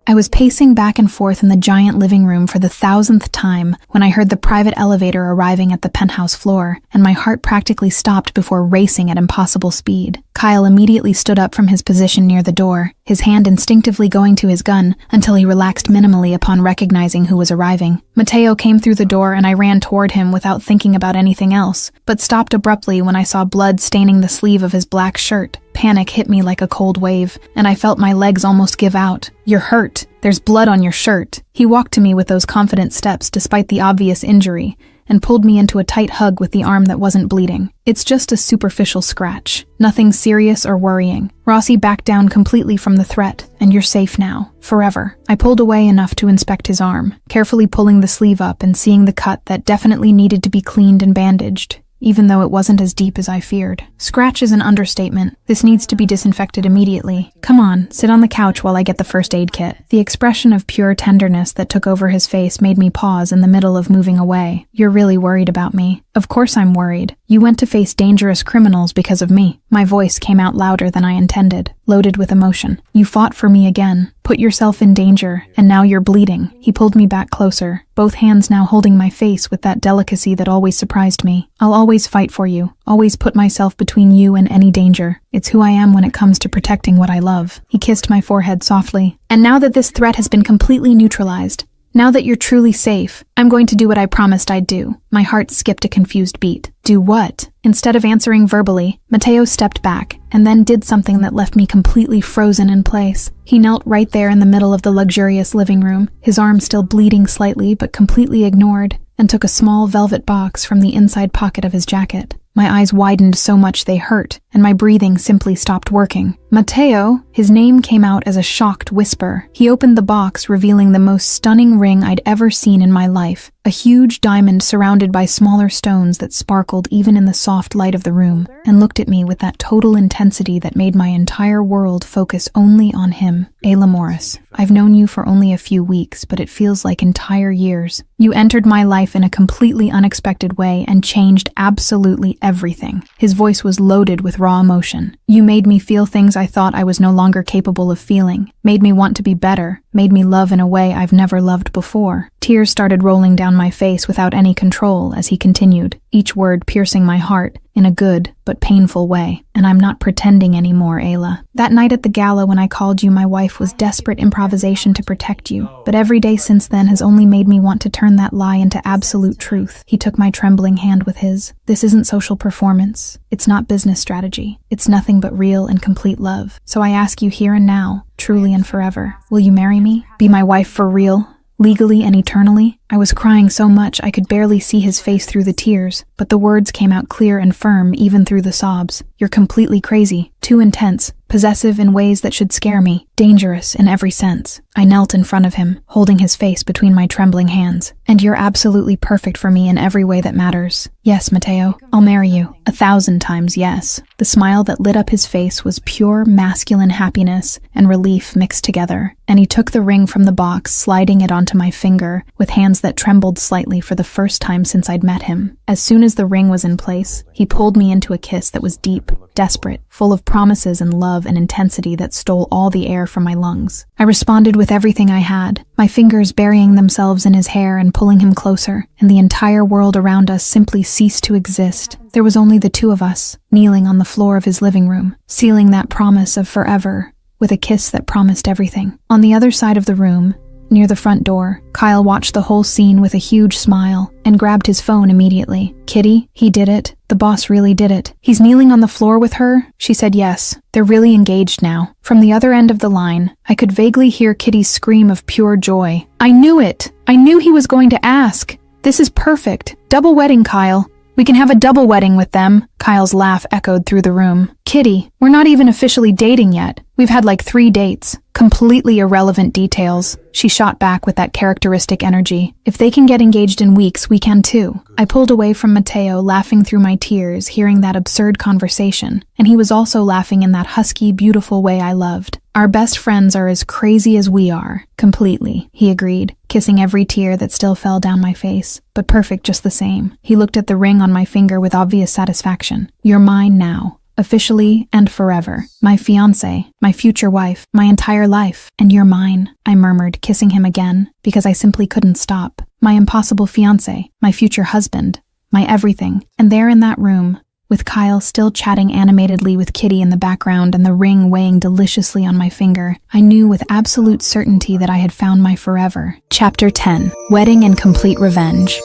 [SPEAKER 2] I was pacing back and forth in the giant living room for the 1,000th time when I heard the private elevator arriving at the penthouse floor, and my heart practically stopped before racing at impossible speed. Kyle immediately stood up from his position near the door, his hand instinctively going to his gun until he relaxed minimally upon recognizing who was arriving. Mateo came through the door and I ran toward him without thinking about anything else, but stopped abruptly when I saw blood staining the sleeve of his black shirt. Panic hit me like a cold wave, and I felt my legs almost give out. "You're hurt. There's blood on your shirt." He walked to me with those confident steps despite the obvious injury, and pulled me into a tight hug with the arm that wasn't bleeding. "It's just a superficial scratch. Nothing serious or worrying." Rossi backed down completely from the threat, "And you're safe now. Forever." I pulled away enough to inspect his arm, carefully pulling the sleeve up and seeing the cut that definitely needed to be cleaned and bandaged, even though it wasn't as deep as I feared. "Scratch is an understatement. This needs to be disinfected immediately. Come on, sit on the couch while I get the first aid kit." The expression of pure tenderness that took over his face made me pause in the middle of moving away. "You're really worried about me." "Of course I'm worried. You went to face dangerous criminals because of me." My voice came out louder than I intended, loaded with emotion. "You fought for me again, put yourself in danger, and now you're bleeding." He pulled me back closer, both hands now holding my face with that delicacy that always surprised me. "I'll always fight for you, always put myself between you and any danger. It's who I am when it comes to protecting what I love." He kissed my forehead softly. "And now that this threat has been completely neutralized, now that you're truly safe, I'm going to do what I promised I'd do." My heart skipped a confused beat. "Do what?" Instead of answering verbally, Mateo stepped back and then did something that left me completely frozen in place. He knelt right there in the middle of the luxurious living room, his arm still bleeding slightly but completely ignored, and took a small velvet box from the inside pocket of his jacket. My eyes widened so much they hurt, and my breathing simply stopped working. "Mateo!" His name came out as a shocked whisper. He opened the box, revealing the most stunning ring I'd ever seen in my life. A huge diamond surrounded by smaller stones that sparkled even in the soft light of the room, and looked at me with that total intensity that made my entire world focus only on him. "Ayla Morris, I've known you for only a few weeks, but it feels like entire years. You entered my life in a completely unexpected way and changed absolutely everything." His voice was loaded with raw emotion. "You made me feel things I thought I was no longer capable of feeling, made me want to be better, made me love in a way I've never loved before." Tears started rolling down my face without any control as he continued, each word piercing my heart in a good but painful way. "And I'm not pretending anymore, Ayla. That night at the gala when I called you my wife was desperate improvisation to protect you, but every day since then has only made me want to turn that lie into absolute truth." He took my trembling hand with his. "This isn't social performance. It's not business strategy. It's nothing but real and complete love. So I ask you here and now, truly and forever, will you marry me? Be my wife for real? Legally and eternally?" I was crying so much I could barely see his face through the tears, but the words came out clear and firm even through the sobs. "You're completely crazy, too intense, possessive in ways that should scare me, dangerous in every sense." I knelt in front of him, holding his face between my trembling hands. "And you're absolutely perfect for me in every way that matters. Yes, Mateo, I'll marry you. 1,000 times yes." The smile that lit up his face was pure masculine happiness and relief mixed together, and he took the ring from the box, sliding it onto my finger with hands that trembled slightly for the first time since I'd met him. As soon as the ring was in place, he pulled me into a kiss that was deep, desperate, full of promises and love and intensity that stole all the air from my lungs. I responded with everything I had, my fingers burying themselves in his hair and pulling him closer, and the entire world around us simply ceased to exist. There was only the two of us, kneeling on the floor of his living room, sealing that promise of forever with a kiss that promised everything. On the other side of the room, near the front door, Kyle watched the whole scene with a huge smile and grabbed his phone immediately. "Kitty, he did it. The boss really did it. He's kneeling on the floor with her?" She said yes. "They're really engaged now." From the other end of the line, I could vaguely hear Kitty's scream of pure joy. "I knew it! I knew he was going to ask! This is perfect. Double wedding, Kyle. We can have a double wedding with them." Kyle's laugh echoed through the room. "Kitty, we're not even officially dating yet. We've had like 3 dates. Completely irrelevant details." She shot back with that characteristic energy. "If they can get engaged in weeks, we can too." I pulled away from Mateo, laughing through my tears, hearing that absurd conversation, and he was also laughing in that husky, beautiful way I loved. Our best friends are as crazy as we are. Completely, he agreed, kissing every tear that still fell down my face, but perfect just the same. He looked at the ring on my finger with obvious satisfaction. You're mine now, officially and forever. My fiancé, my future wife, my entire life. And you're mine, I murmured, kissing him again, because I simply couldn't stop. My impossible fiancé, my future husband, my everything. And there in that room, with Kyle still chatting animatedly with Kitty in the background and the ring weighing deliciously on my finger, I knew with absolute certainty that I had found my forever. Chapter 10. Wedding and Complete Revenge.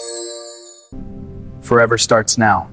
[SPEAKER 1] Forever starts now.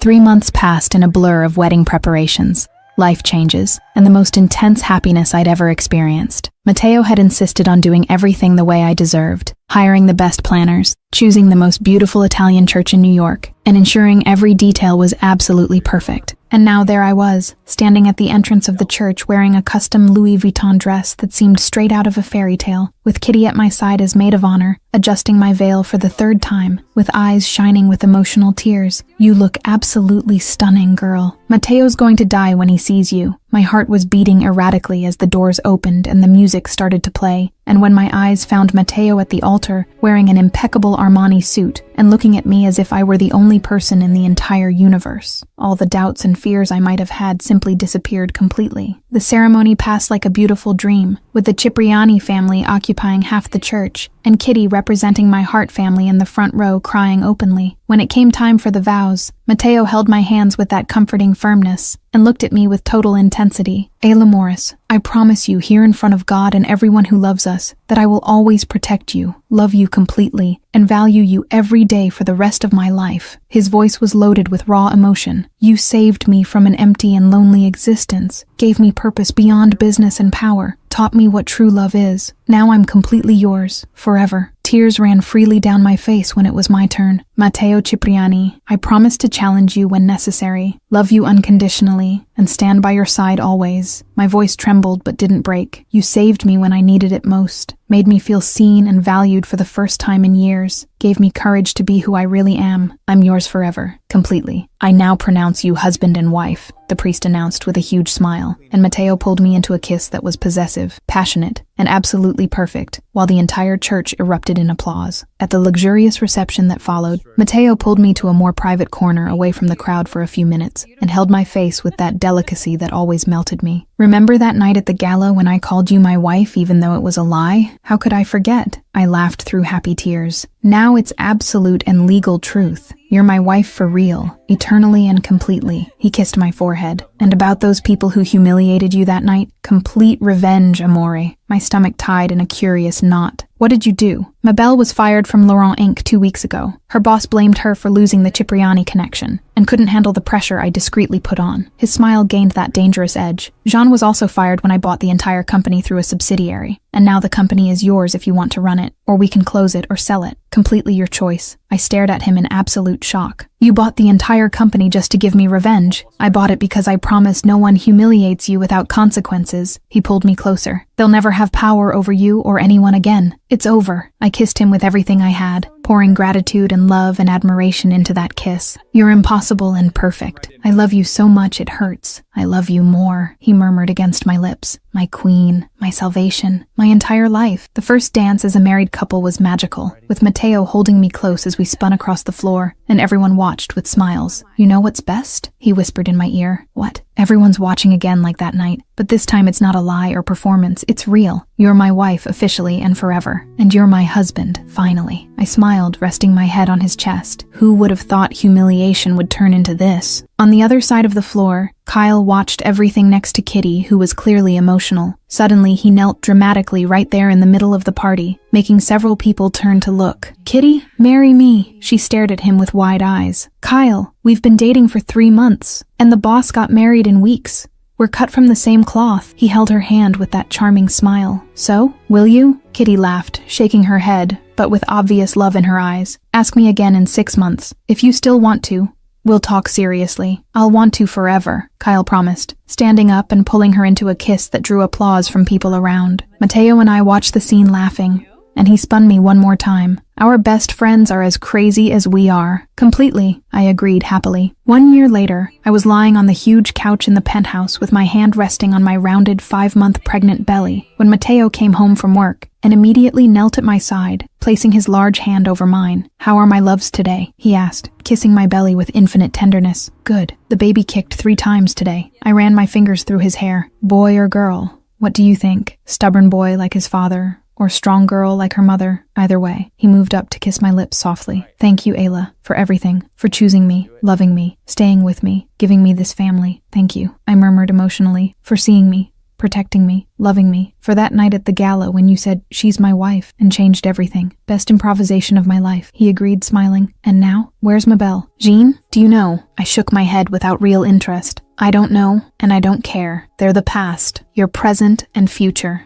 [SPEAKER 2] 3 months passed in a blur of wedding preparations, life changes, and the most intense happiness I'd ever experienced. Matteo had insisted on doing everything the way I deserved, hiring the best planners, choosing the most beautiful Italian church in New York, and ensuring every detail was absolutely perfect. And now there I was, standing at the entrance of the church wearing a custom Louis Vuitton dress that seemed straight out of a fairy tale, with Kitty at my side as maid of honor, adjusting my veil for the 3rd time, with eyes shining with emotional tears. You look absolutely stunning, girl. Matteo's going to die when he sees you. My heart was beating erratically as the doors opened and the music started to play, and when my eyes found Matteo at the altar, wearing an impeccable Armani suit and looking at me as if I were the only person in the entire universe, all the doubts and fears I might have had simply disappeared completely. The ceremony passed like a beautiful dream, with the Cipriani family occupying half the church, and Kitty representing my Hart family in the front row crying openly. When it came time for the vows, Matteo held my hands with that comforting firmness and looked at me with total intensity. Ayla Morris, I promise you here in front of God and everyone who loves us that I will always protect you, love you completely, and value you every day for the rest of my life. His voice was loaded with raw emotion. You saved me from an empty and lonely existence, gave me purpose beyond business and power, taught me what true love is. Now I'm completely yours, forever. Tears ran freely down my face when it was my turn. Matteo Cipriani, I promise to challenge you when necessary, love you unconditionally, and stand by your side always. My voice trembled but didn't break. You saved me when I needed it most, made me feel seen and valued for the first time in years, gave me courage to be who I really am. I'm yours forever, completely. I now pronounce you husband and wife, the priest announced with a huge smile, and Matteo pulled me into a kiss that was possessive, passionate, and absolutely perfect, while the entire church erupted in applause. At the luxurious reception that followed, Matteo pulled me to a more private corner away from the crowd for a few minutes, and held my face with that delicacy that always melted me. Remember that night at the gala when I called you my wife even though it was a lie? How could I forget? I laughed through happy tears. Now it's absolute and legal truth. You're my wife for real, eternally and completely. He kissed my forehead. And about those people who humiliated you that night? Complete revenge, amore. My stomach tied in a curious knot. What did you do? Mabel was fired from Laurent Inc. 2 weeks ago. Her boss blamed her for losing the Cipriani connection, and couldn't handle the pressure I discreetly put on. His smile gained that dangerous edge. Jean was also fired when I bought the entire company through a subsidiary, and now the company is yours if you want to run it, or we can close it or sell it. Completely your choice. I stared at him in absolute shock. You bought the entire company just to give me revenge. I bought it because I promised no one humiliates you without consequences. He pulled me closer. They'll never have power over you or anyone again. It's over. I kissed him with everything I had, pouring gratitude and love and admiration into that kiss. You're impossible and perfect. I love you so much it hurts. I love you more, he murmured against my lips. My queen, my salvation, my entire life. The first dance as a married couple was magical, with Matteo holding me close as we spun across the floor, and everyone watched with smiles. You know what's best? He whispered in my ear. What? Everyone's watching again like that night, but this time it's not a lie or performance, it's real. You're my wife officially and forever, and you're my husband, finally. I smiled, resting my head on his chest. Who would have thought humiliation would turn into this? On the other side of the floor, Kyle watched everything next to Kitty, who was clearly emotional. Suddenly, he knelt dramatically right there in the middle of the party, making several people turn to look. Kitty, marry me. She stared at him with wide eyes. Kyle, we've been dating for 3 months, and the boss got married in weeks. We're cut from the same cloth. He held her hand with that charming smile. So, will you? Kitty laughed, shaking her head, but with obvious love in her eyes. Ask me again in 6 months. If you still want to, we'll talk seriously. I'll want to forever, Kyle promised, standing up and pulling her into a kiss that drew applause from people around. Matteo and I watched the scene laughing. And he spun me one more time. Our best friends are as crazy as we are. Completely, I agreed happily. 1 year later, I was lying on the huge couch in the penthouse with my hand resting on my rounded 5-month pregnant belly when Mateo came home from work and immediately knelt at my side, placing his large hand over mine. "How are my loves today?" he asked, kissing my belly with infinite tenderness. "Good. The baby kicked 3 times today." I ran my fingers through his hair. "Boy or girl? What do you think? Stubborn boy like his father? Or strong girl like her mother? Either way." He moved up to kiss my lips softly. "Thank you, Ayla, for everything, for choosing me, loving me, staying with me, giving me this family. Thank you," I murmured emotionally, "for seeing me, protecting me, loving me, for that night at the gala when you said, 'She's my wife,' and changed everything. Best improvisation of my life," he agreed, smiling. "And now, where's Mabel? Jean? Do you know?" I shook my head without real interest. "I don't know, and I don't care. They're the past, your present and future."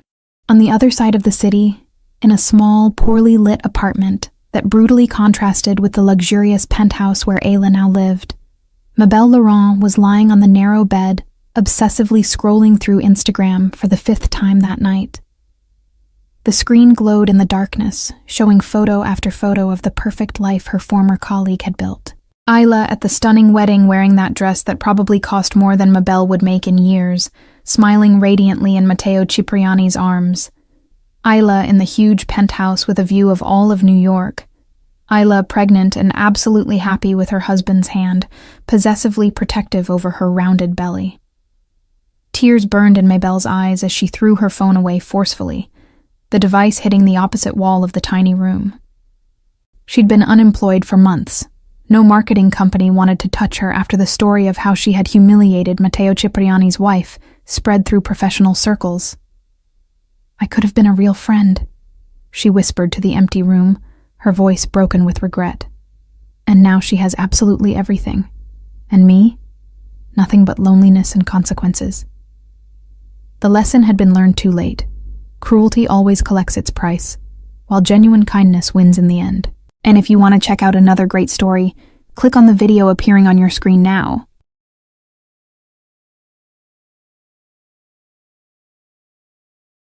[SPEAKER 2] On the other side of the city, in a small, poorly lit apartment that brutally contrasted with the luxurious penthouse where Ayla now lived, Mabel Laurent was lying on the narrow bed, obsessively scrolling through Instagram for the 5th time that night. The screen glowed in the darkness, showing photo after photo of the perfect life her former colleague had built. Ayla at the stunning wedding wearing that dress that probably cost more than Mabel would make in years, smiling radiantly in Matteo Cipriani's arms. Ayla in the huge penthouse with a view of all of New York. Ayla pregnant and absolutely happy with her husband's hand, possessively protective over her rounded belly. Tears burned in Mabel's eyes as she threw her phone away forcefully, the device hitting the opposite wall of the tiny room. She'd been unemployed for months. No marketing company wanted to touch her after the story of how she had humiliated Matteo Cipriani's wife spread through professional circles. "I could have been a real friend," she whispered to the empty room, her voice broken with regret. "And now she has absolutely everything. And me? Nothing but loneliness and consequences." The lesson had been learned too late. Cruelty always collects its price, while genuine kindness wins in the end. And if you want to check out another great story, click on the video appearing on your screen now.